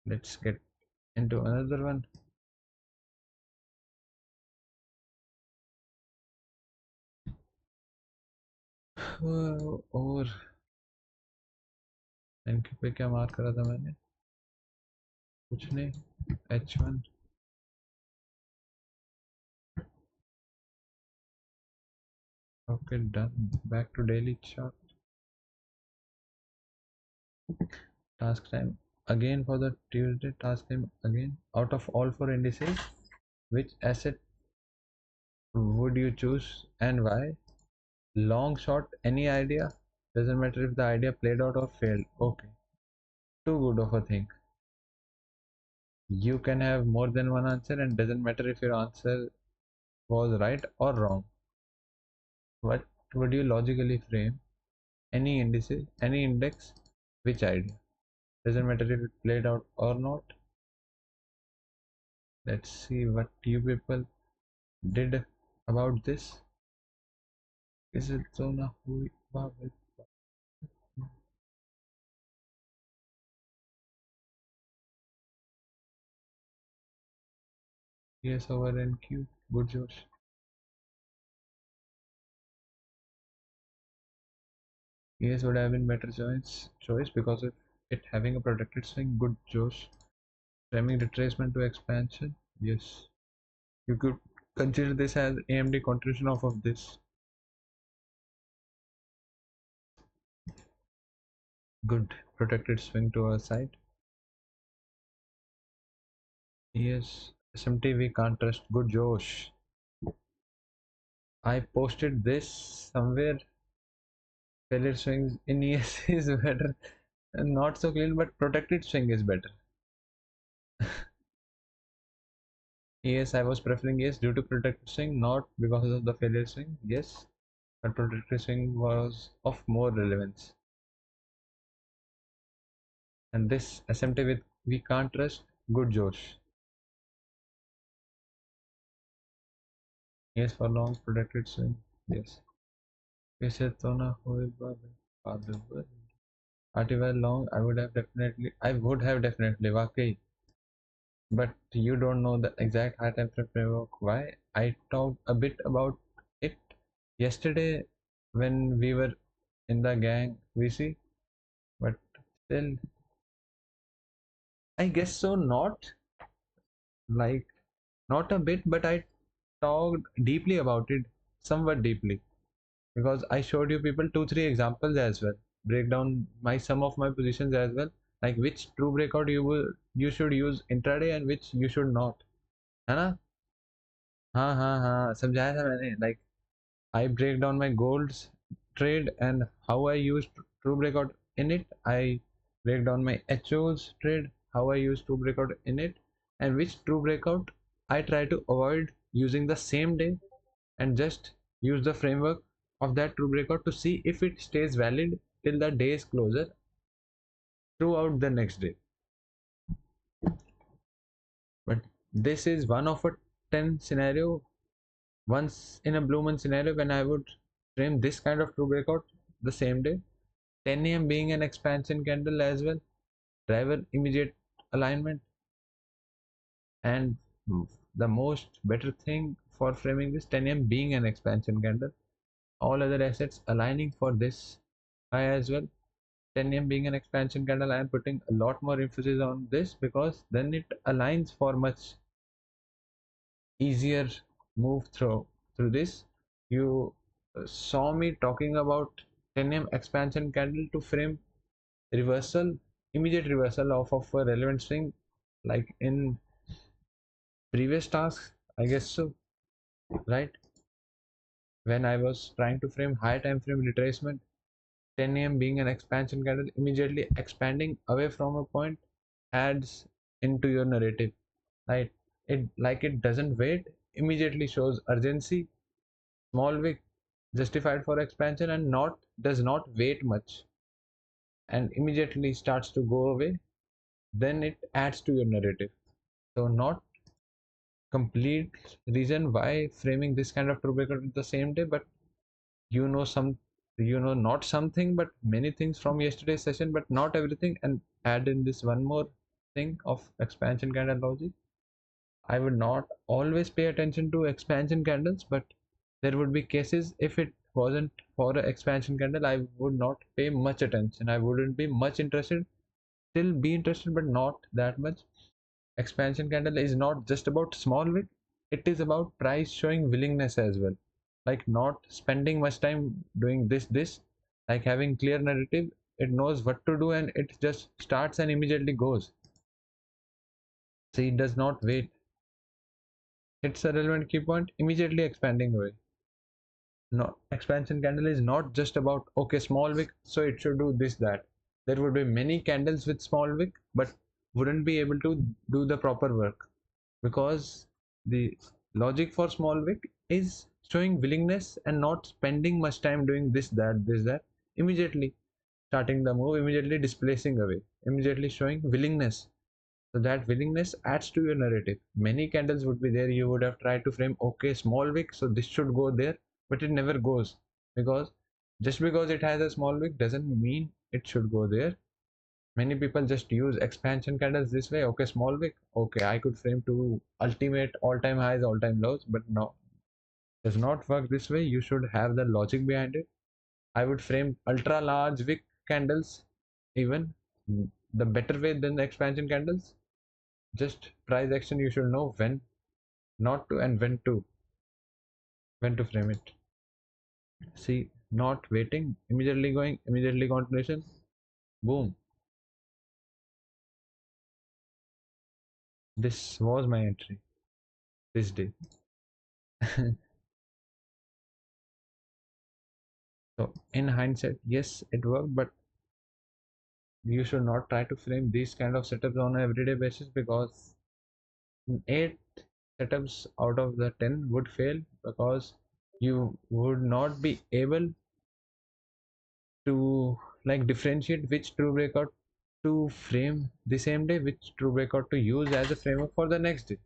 Let's get into another one. और इनके पे क्या mark करा था मैंने? कुछ नहीं. H1. Okay, done. Back to daily chart. Task time again for the Tuesday. Task time again. Out of all 4 indices, which asset would you choose and why? Long, short, any idea? Doesn't matter if the idea played out or failed. Okay, too good of a thing. You can have more than one answer, and doesn't matter if your answer was right or wrong. What would you logically frame? Any indices, any index, which idea? Doesn't matter if it played out or not. Let's see what you people did about this. Is it Zona Hui? Yes, over NQ. Good Josh. Yes, would have been better choice because of it having a protected swing. Good Josh. Framing retracement to expansion. Yes. You could consider this as AMD continuation of this. Good protected swing to our side. Yes. SMT we can't trust. Good Josh. I posted this somewhere. Failure swings in ES is better. Not so clean, but protected swing is better. Yes, I was preferring yes due to protected swing, not because of the failure swing. Yes, but protected swing was of more relevance. And this SMT with we can't trust, good Josh. Yes, for long protected swing. Yes. कैसे तो ना होए बाबे article long I would have definitely वाकई, but you don't know the exact high time frame framework. Why? I talked a bit about it yesterday when we were in the gang VC, but still, I guess so. Not like not a bit, but I talked deeply about it, somewhat deeply, because I showed you people 2 3 examples as well. Break down my some of my positions as well, like which true breakout you should use intraday and which you should not. है ना? हाँ हाँ हाँ समझाया था मैंने, like I break down my golds trade and how I use true breakout in it. I break down my HOs trade, how I use true breakout in it, and which true breakout I try to avoid using the same day and just use the framework of that true breakout to see if it stays valid till the day's closure throughout the next day. But this is one of a 10 scenario, once in a blue moon scenario when I would frame this kind of true breakout the same day. 10 a.m. being an expansion candle as well, driver immediate alignment, and the most better thing for framing this 10 a.m. being an expansion candle, all other assets aligning for this high as well. 10 a.m. being an expansion candle, I am putting a lot more emphasis on this because then it aligns for much easier move through this. You saw me talking about 10 a.m. expansion candle to frame reversal, immediate reversal of a relevant swing, like in previous tasks, I guess so, right? When I was trying to frame high time frame retracement, 10 a.m. being an expansion candle, immediately expanding away from a point adds into your narrative, right? It doesn't wait, immediately shows urgency, small wick justified for expansion and not does not wait much and immediately starts to go away, then it adds to your narrative. So not complete reason why framing this kind of true breakout the same day, but you know some, you know, not something but many things from yesterday's session, but not everything, and add in this one more thing of expansion candle logic. I would not always pay attention to expansion candles, but there would be cases if it wasn't for an expansion candle I would not pay much attention, I wouldn't be much interested, still be interested but not that much. Expansion candle is not just about small wick, it is about price showing willingness as well, like not spending much time doing this, like having clear narrative, it knows what to do and it just starts and immediately goes. See, it does not wait, it's a relevant key point, immediately expanding away. No, expansion candle is not just about okay small wick so it should do this that. There would be many candles with small wick but wouldn't be able to do the proper work because the logic for small wick is showing willingness and not spending much time doing this that immediately starting the move, immediately displacing away, immediately showing willingness. So that willingness adds to your narrative. Many candles would be there. You would have tried to frame, okay, small wick, so this should go there, but it never goes because just because it has a small wick doesn't mean it should go there. Many people just use expansion candles this way. Okay, small wick. Okay, I could frame to ultimate all-time highs, all-time lows, but no, does not work this way. You should have the logic behind it. I would frame ultra large wick candles, even the better way than the expansion candles. Just price action, you should know when not to and when to frame it. See, not waiting, immediately going, immediately continuation, boom. This was my entry this day. So in hindsight, yes, it worked, but you should not try to frame these kind of setups on an everyday basis, because 8 setups out of the 10 would fail, because you would not be able to like differentiate which true breakout to frame the same day, which true breakout to use as a framework for the next day.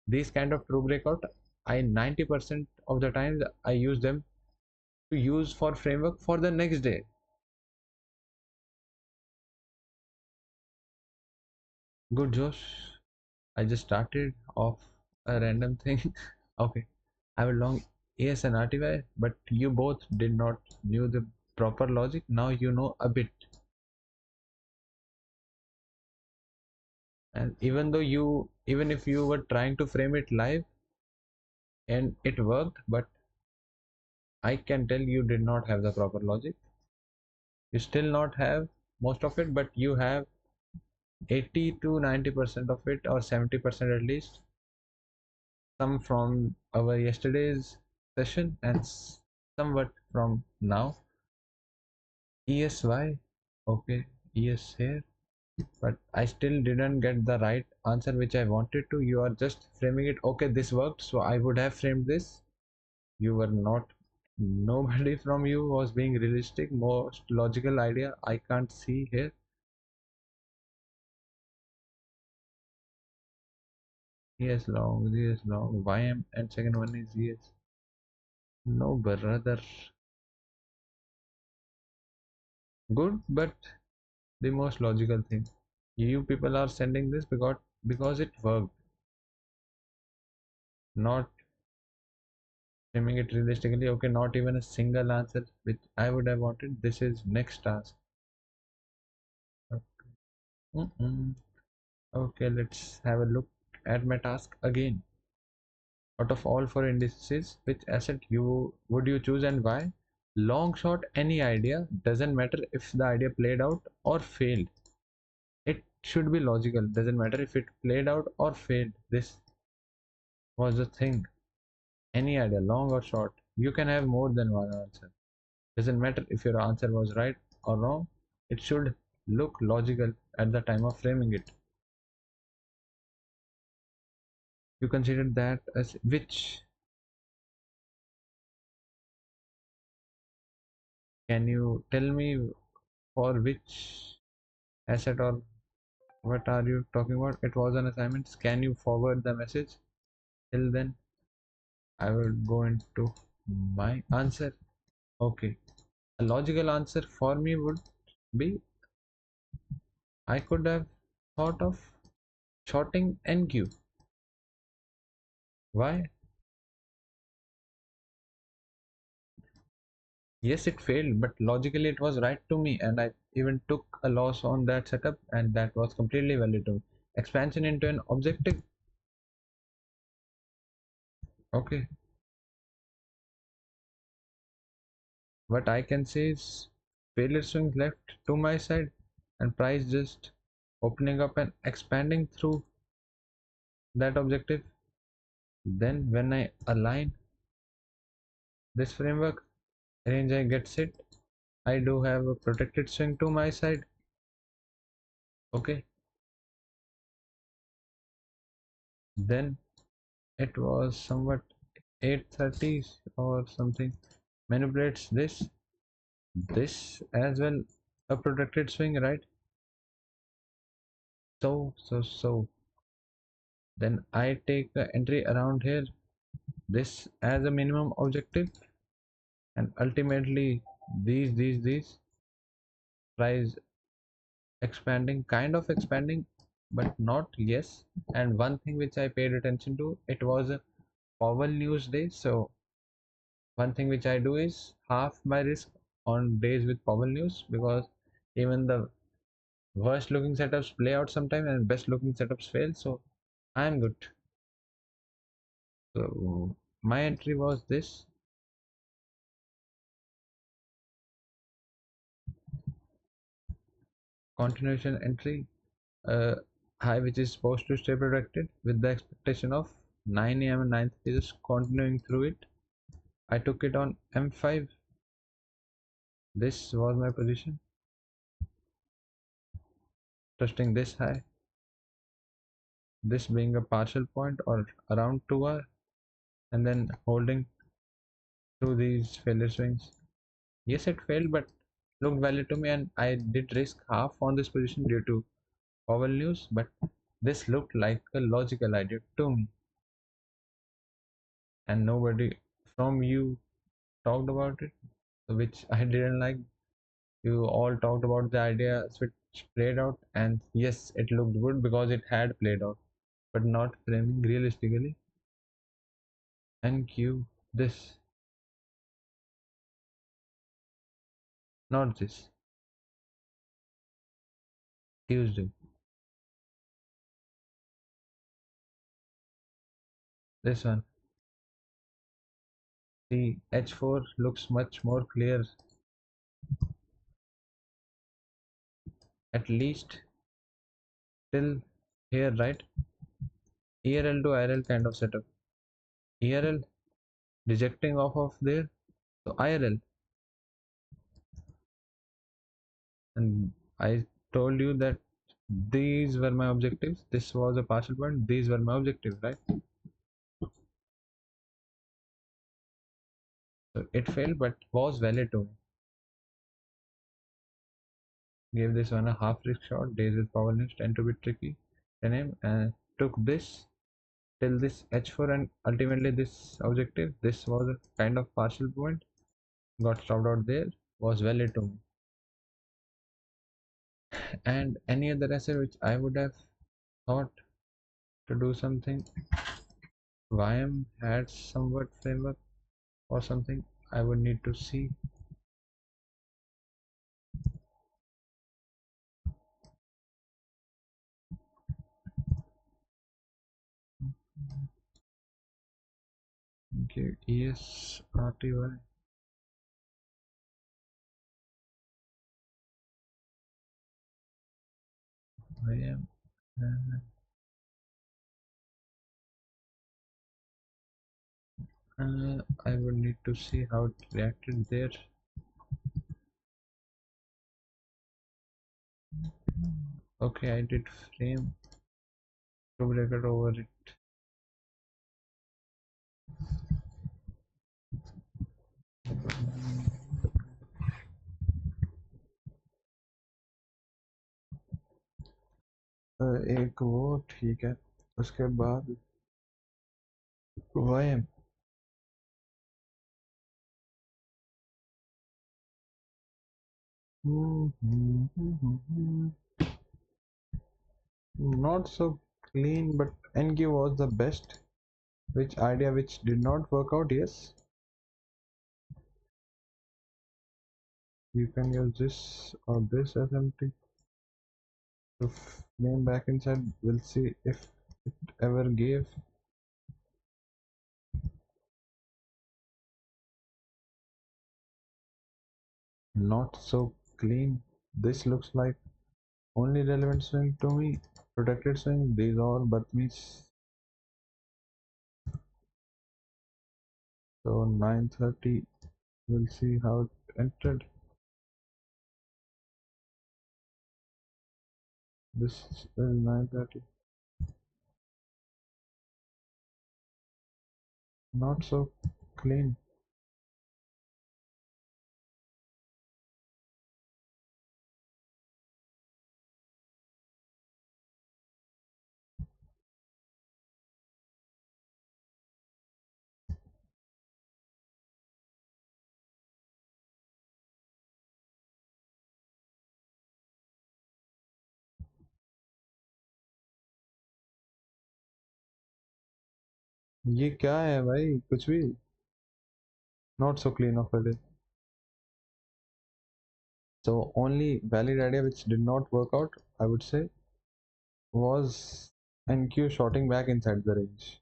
These kind of true breakout, I 90% of the times I use them to use for framework for the next day. Good, Josh. I just started off a random thing. Okay, I have a long AS and RTY, but you both did not knew the proper logic. Now you know a bit. And even though even if you were trying to frame it live and it worked, but I can tell you did not have the proper logic. You still not have most of it, but you have 80 to 90% of it, or 70% at least, some from our yesterday's session and somewhat from now. ESY, okay, ES here, but I still didn't get the right answer which I wanted to. You are just framing it, okay, this worked, so I would have framed this. You were not, nobody from you was being realistic. Most logical idea I can't see here. Yes, long, yes, long, YM, and second one is yes. No, brother. Good, but the most logical thing. You people are sending this because it worked, not framing it realistically. Okay, not even a single answer which I would have wanted. This is next task. Mm-mm. Okay, let's have a look at my task again. Out of all four indices, which asset you would you choose and why? Long short, any idea, doesn't matter if the idea played out or failed. It should be logical, doesn't matter if it played out or failed. This was the thing. Any idea, long or short, you can have more than one answer. Doesn't matter if your answer was right or wrong, it should look logical at the time of framing it. You consider that as which? Can you tell me for which asset, or what are you talking about? It was an assignment. Can you forward the message? Till then, I will go into my answer. Okay. A logical answer for me would be, I could have thought of shorting NQ. Why? Yes, it failed, but logically it was right to me, and I even took a loss on that setup, and that was completely valid to me. Expansion into an objective. Okay. What I can say is failure swings left to my side, and price just opening up and expanding through that objective. Then when I align this framework, range I gets it. I do have a protected swing to my side. Okay. Then it was somewhat 830 or something. Manipulates this as well, a protected swing, right? So then I take the entry around here, this as a minimum objective, and ultimately these price expanding, kind of expanding, but not, yes. And one thing which I paid attention to, it was a Powell news day. So one thing which I do is half my risk on days with Powell news, because even the worst looking setups play out sometime and best looking setups fail. So I'm good. So my entry was this. Continuation entry, uh, high which is supposed to stay protected with the expectation of 9 a.m. and 9:30 just continuing through it. I took it on M5. This was my position, trusting this high, this being a partial point or around 2R, and then holding through these failure swings. Yes, it failed, but looked valid to me, and I did risk half on this position due to Powell news, but this looked like a logical idea to me, and nobody from you talked about it, which I didn't like. You all talked about the ideas which played out, and yes, it looked good because it had played out, but not framing realistically. And Q, this, not this, Tuesday, this one. The H4 looks much more clear, at least till here, right? ERL to IRL kind of setup. ERL rejecting off of there, so IRL, and I told you that these were my objectives. This was a partial point. These were my objectives, right? So it failed, but was valid to me. Gave this one a half risk shot. Days with power links tend to be tricky. And took this till this H4 and ultimately this objective. This was a kind of partial point. Got stopped out there. Was valid to me. And any other asset which I would have thought to do something. YM had somewhat framework or something. I would need to see. Okay, ES RTY. YM. I would need to see how it reacted there. Okay, I did frame to break it over it. एक वो ठीक है, उसके बाद YM. Not so clean, but NQ was the best. Which idea which did not work out? Yes, you can use this or this as empty to name back inside. We'll see if it ever gave. Not so clean. This looks like only relevant swing to me. Protected swing. These are but means. So 9:30. We'll see how it entered. This is 9:30. Not so clean. ये क्या है भाई, कुछ भी. Not so clean of a day. So only valid idea which did not work out, I would say, was NQ shorting back inside the range.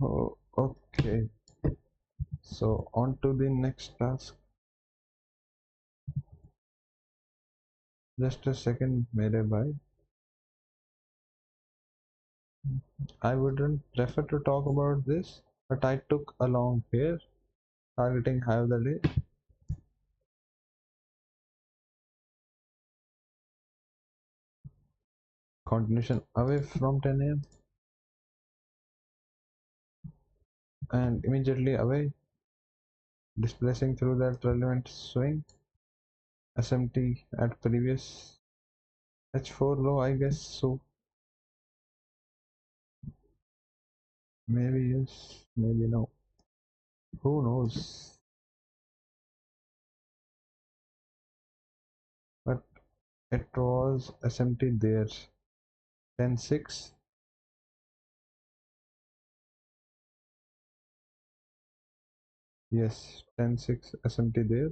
Oh, okay. So on to the next task. Just a second, mere bhai. I wouldn't prefer to talk about this, but I took along here, targeting high of the day, continuation away from 10 a.m. and immediately away, displacing through that relevant swing. SMT at previous H4 low, I guess. So maybe yes, maybe no. Who knows? But it was SMT there. 10-6. Yes, 10-6 SMT there.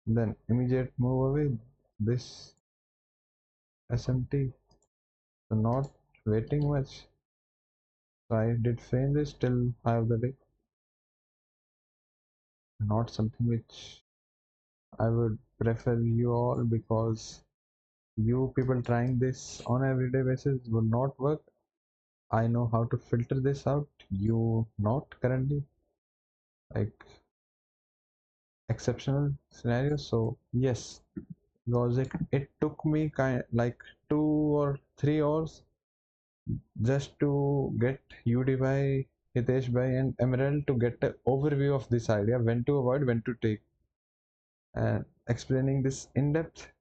Then immediate move away. This SMT. So not waiting much. So I did feign this till high of the day. Not something which I would prefer you all, because you people trying this on everyday basis would not work. I know how to filter this out. You not currently, like, exceptional scenario. So yes, because it took me like 2 or 3 hours just to get UD Hitesh Bhai and Emerald to get an overview of this idea, when to avoid, when to take, and explaining this in depth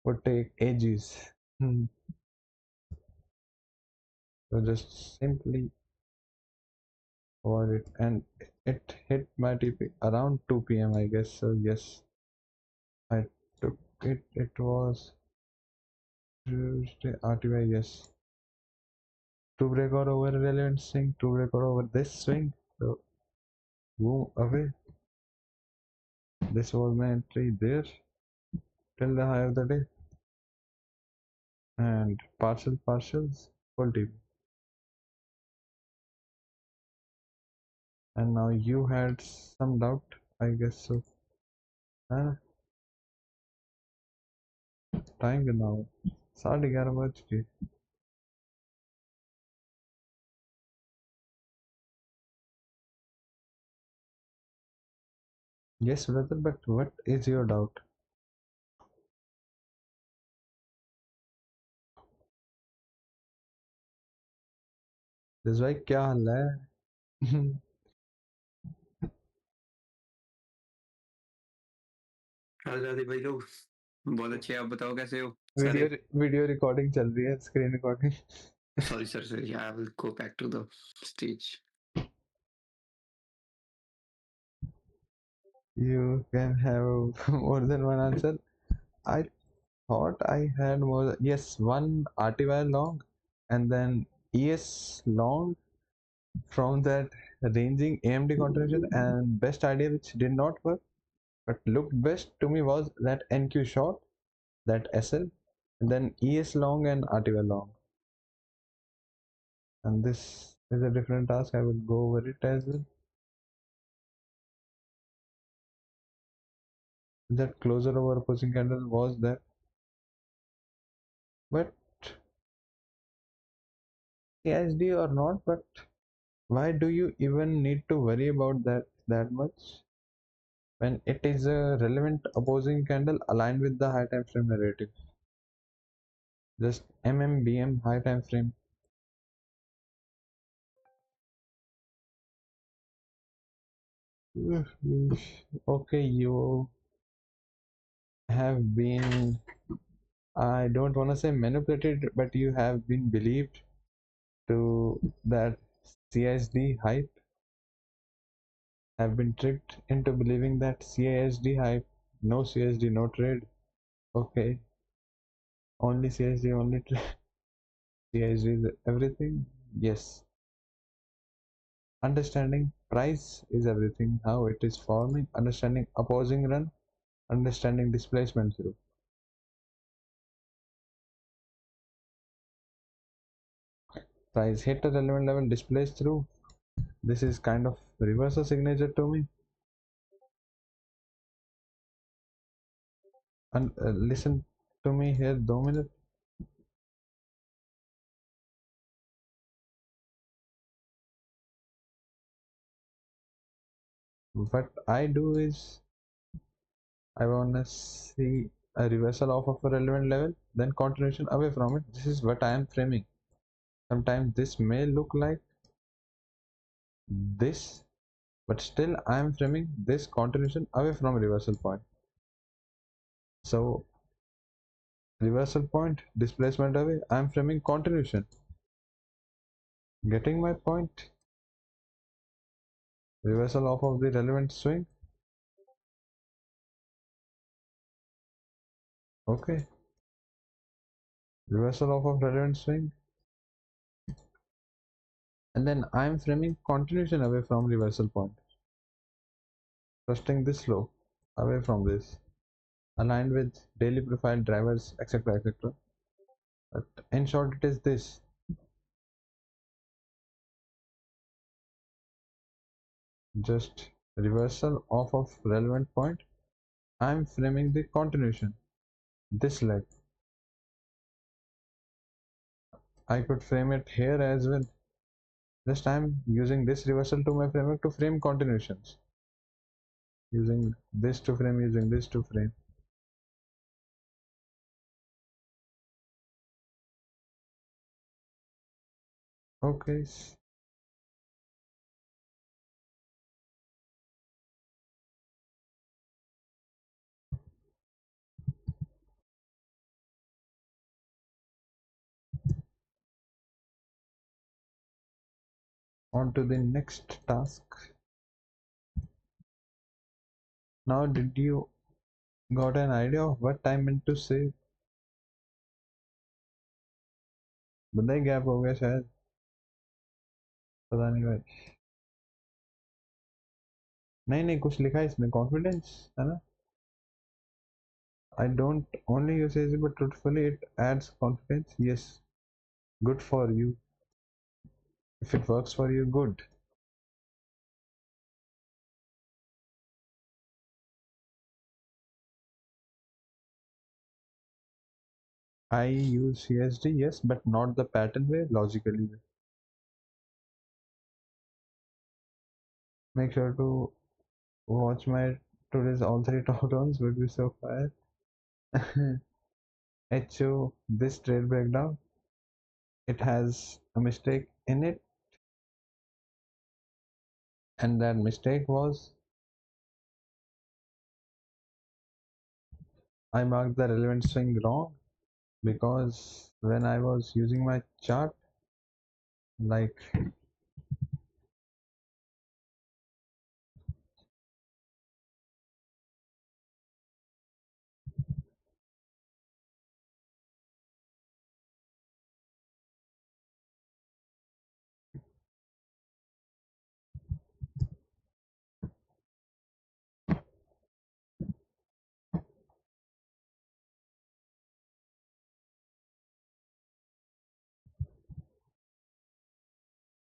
would take ages. So just simply avoid it, and it hit my TP around 2 p.m. I guess. So yes, I took it. It was Tuesday RTY. Yes, to break out over relevant swing, to break out over this swing. So boom away. This was my entry there till the high of the day, and partials full TP. And now you had some doubt, I guess so. Time कितना हो 11:30 बज के Yes, brother, but what is your doubt? This भाई क्या हाल है? राधे राधे भाई लोग, बहुत अच्छे। आप बताओ कैसे हो वीडियो सारे? वीडियो रिकॉर्डिंग चल रही है, screen recording. Sorry sir sir, I will go back to the stage. You can have more than one answer. I thought I had more. Yes, one RTY long, and then ES long from that ranging AMD contribution, and best idea which did not work but looked best to me was that NQ short, that SL, and then ES long and RTY long. And this is a different task. I will go over it as well. That closer over opposing candle was there, but CSD or not, but why do you even need to worry about that much when it is a relevant opposing candle aligned with the high time frame narrative? Just MMBM high time frame. Okay, you have been, I don't want to say manipulated, but you have been believed to that CSD hype, have been tricked into believing that CSD hype, no CSD, no trade. Okay, only CSD, only trade. CSD is everything. Yes, understanding price is everything. How it is forming, understanding opposing run, understanding displacement through. Price hit a relevant level, displace through. This is kind of reversal signature to me. And listen to me here 2 minutes. What I do is I wanna see a reversal off of a relevant level, then continuation away from it. This is what I am framing. Sometimes this may look like this, but still I am framing this continuation away from reversal point. So reversal point, displacement away, I am framing continuation. Getting my point? Reversal off of the relevant swing. Okay. Reversal off of relevant swing. And then I am framing continuation away from reversal point. Trusting this low away from this. Aligned with daily profile drivers, etc. etc. But in short, it is this. Just reversal off of relevant point. I am framing the continuation. This leg. I could frame it here as well. Just I am using this reversal to my framework to frame continuations. Using this to frame, using this to frame. Okay. On to the next task. Now, did you got an idea of what I meant to say? बंदा ही gap हो गया शायद, पता नहीं भाई. नहीं नहीं, कुछ लिखा है इसमें, कॉन्फिडेंस है ना. I don't only use it, but truthfully it adds confidence. Yes, good for you. If it works for you, good. I use CSD, yes, but not the pattern way, logically way. Make sure to watch my today's all three top downs, would be so fire. HO, this trade breakdown, it has a mistake in it, and that mistake was I marked the relevant swing wrong, because when I was using my chart, like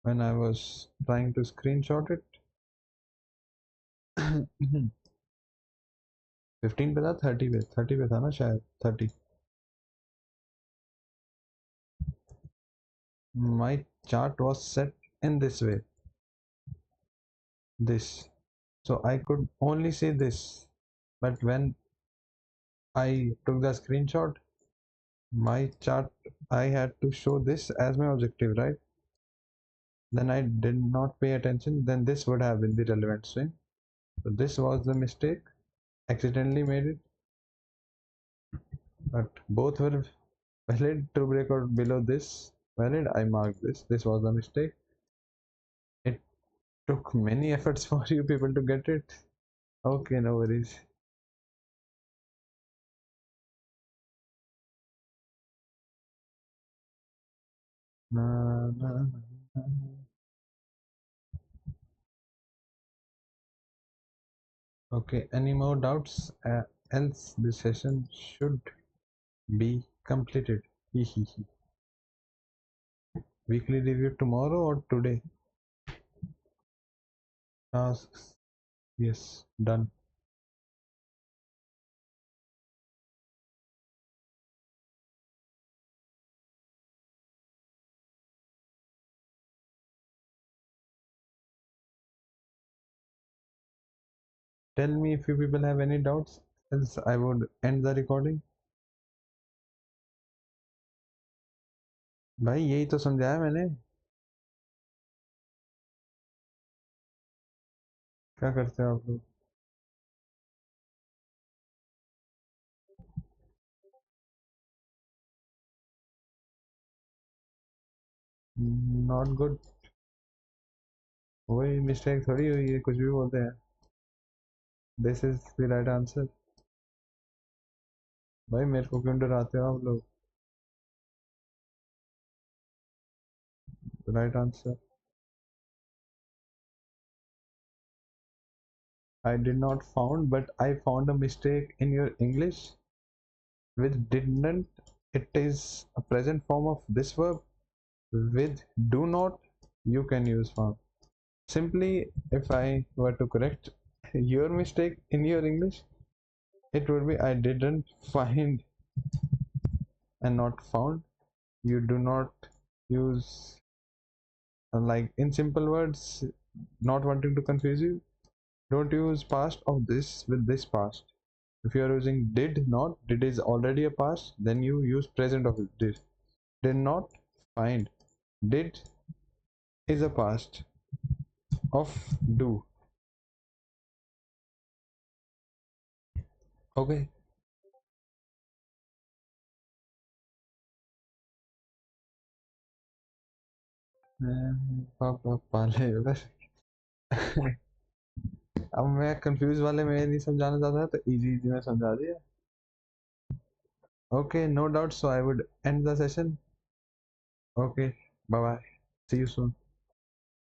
when I was trying to screenshot it, 15 पे था, 30 पे था ना शायद, 30. My chart was set in this way, this. So I could only see this, but when I took the screenshot, my chart, I had to show this as my objective, right? Then I did not pay attention, then this would have been the relevant swing. So this was the mistake, accidentally made it, but both were valid. To break out below this valid, I marked this was the mistake. It took many efforts for you people to get it. Okay, no worries. Na, na, na. Okay, any more doubts? Else this session should be completed. Weekly review tomorrow or today? Tasks. Yes, done. Tell me if you people have any doubts, else I would end the recording. भाई यही तो समझाया मैंने. क्या करते हो आप लोग? Not good. वही मिस्टेक थोड़ी हुई है, कुछ भी बोलते हैं. This is the right answer. भाई मेरे को क्यों डराते हो आप लोग? Right answer. I did not found, but I found a mistake in your English with didn't. It is a present form of this verb. With do not, you can use found. Simply, if I were to correct your mistake in your English, it would be I didn't find and not found. You do not use, like in simple words, not wanting to confuse you, don't use past of this with this past. If you are using did not, did is already a past, then you use present of it. Did not find. Did is a past of do. Okay. पापा पाले बस. अब मैं confuse वाले में नहीं समझाना चाहता तो इजी इजी में समझा दिया. Okay, no doubt. So I would end the session. Okay, bye bye. See you soon.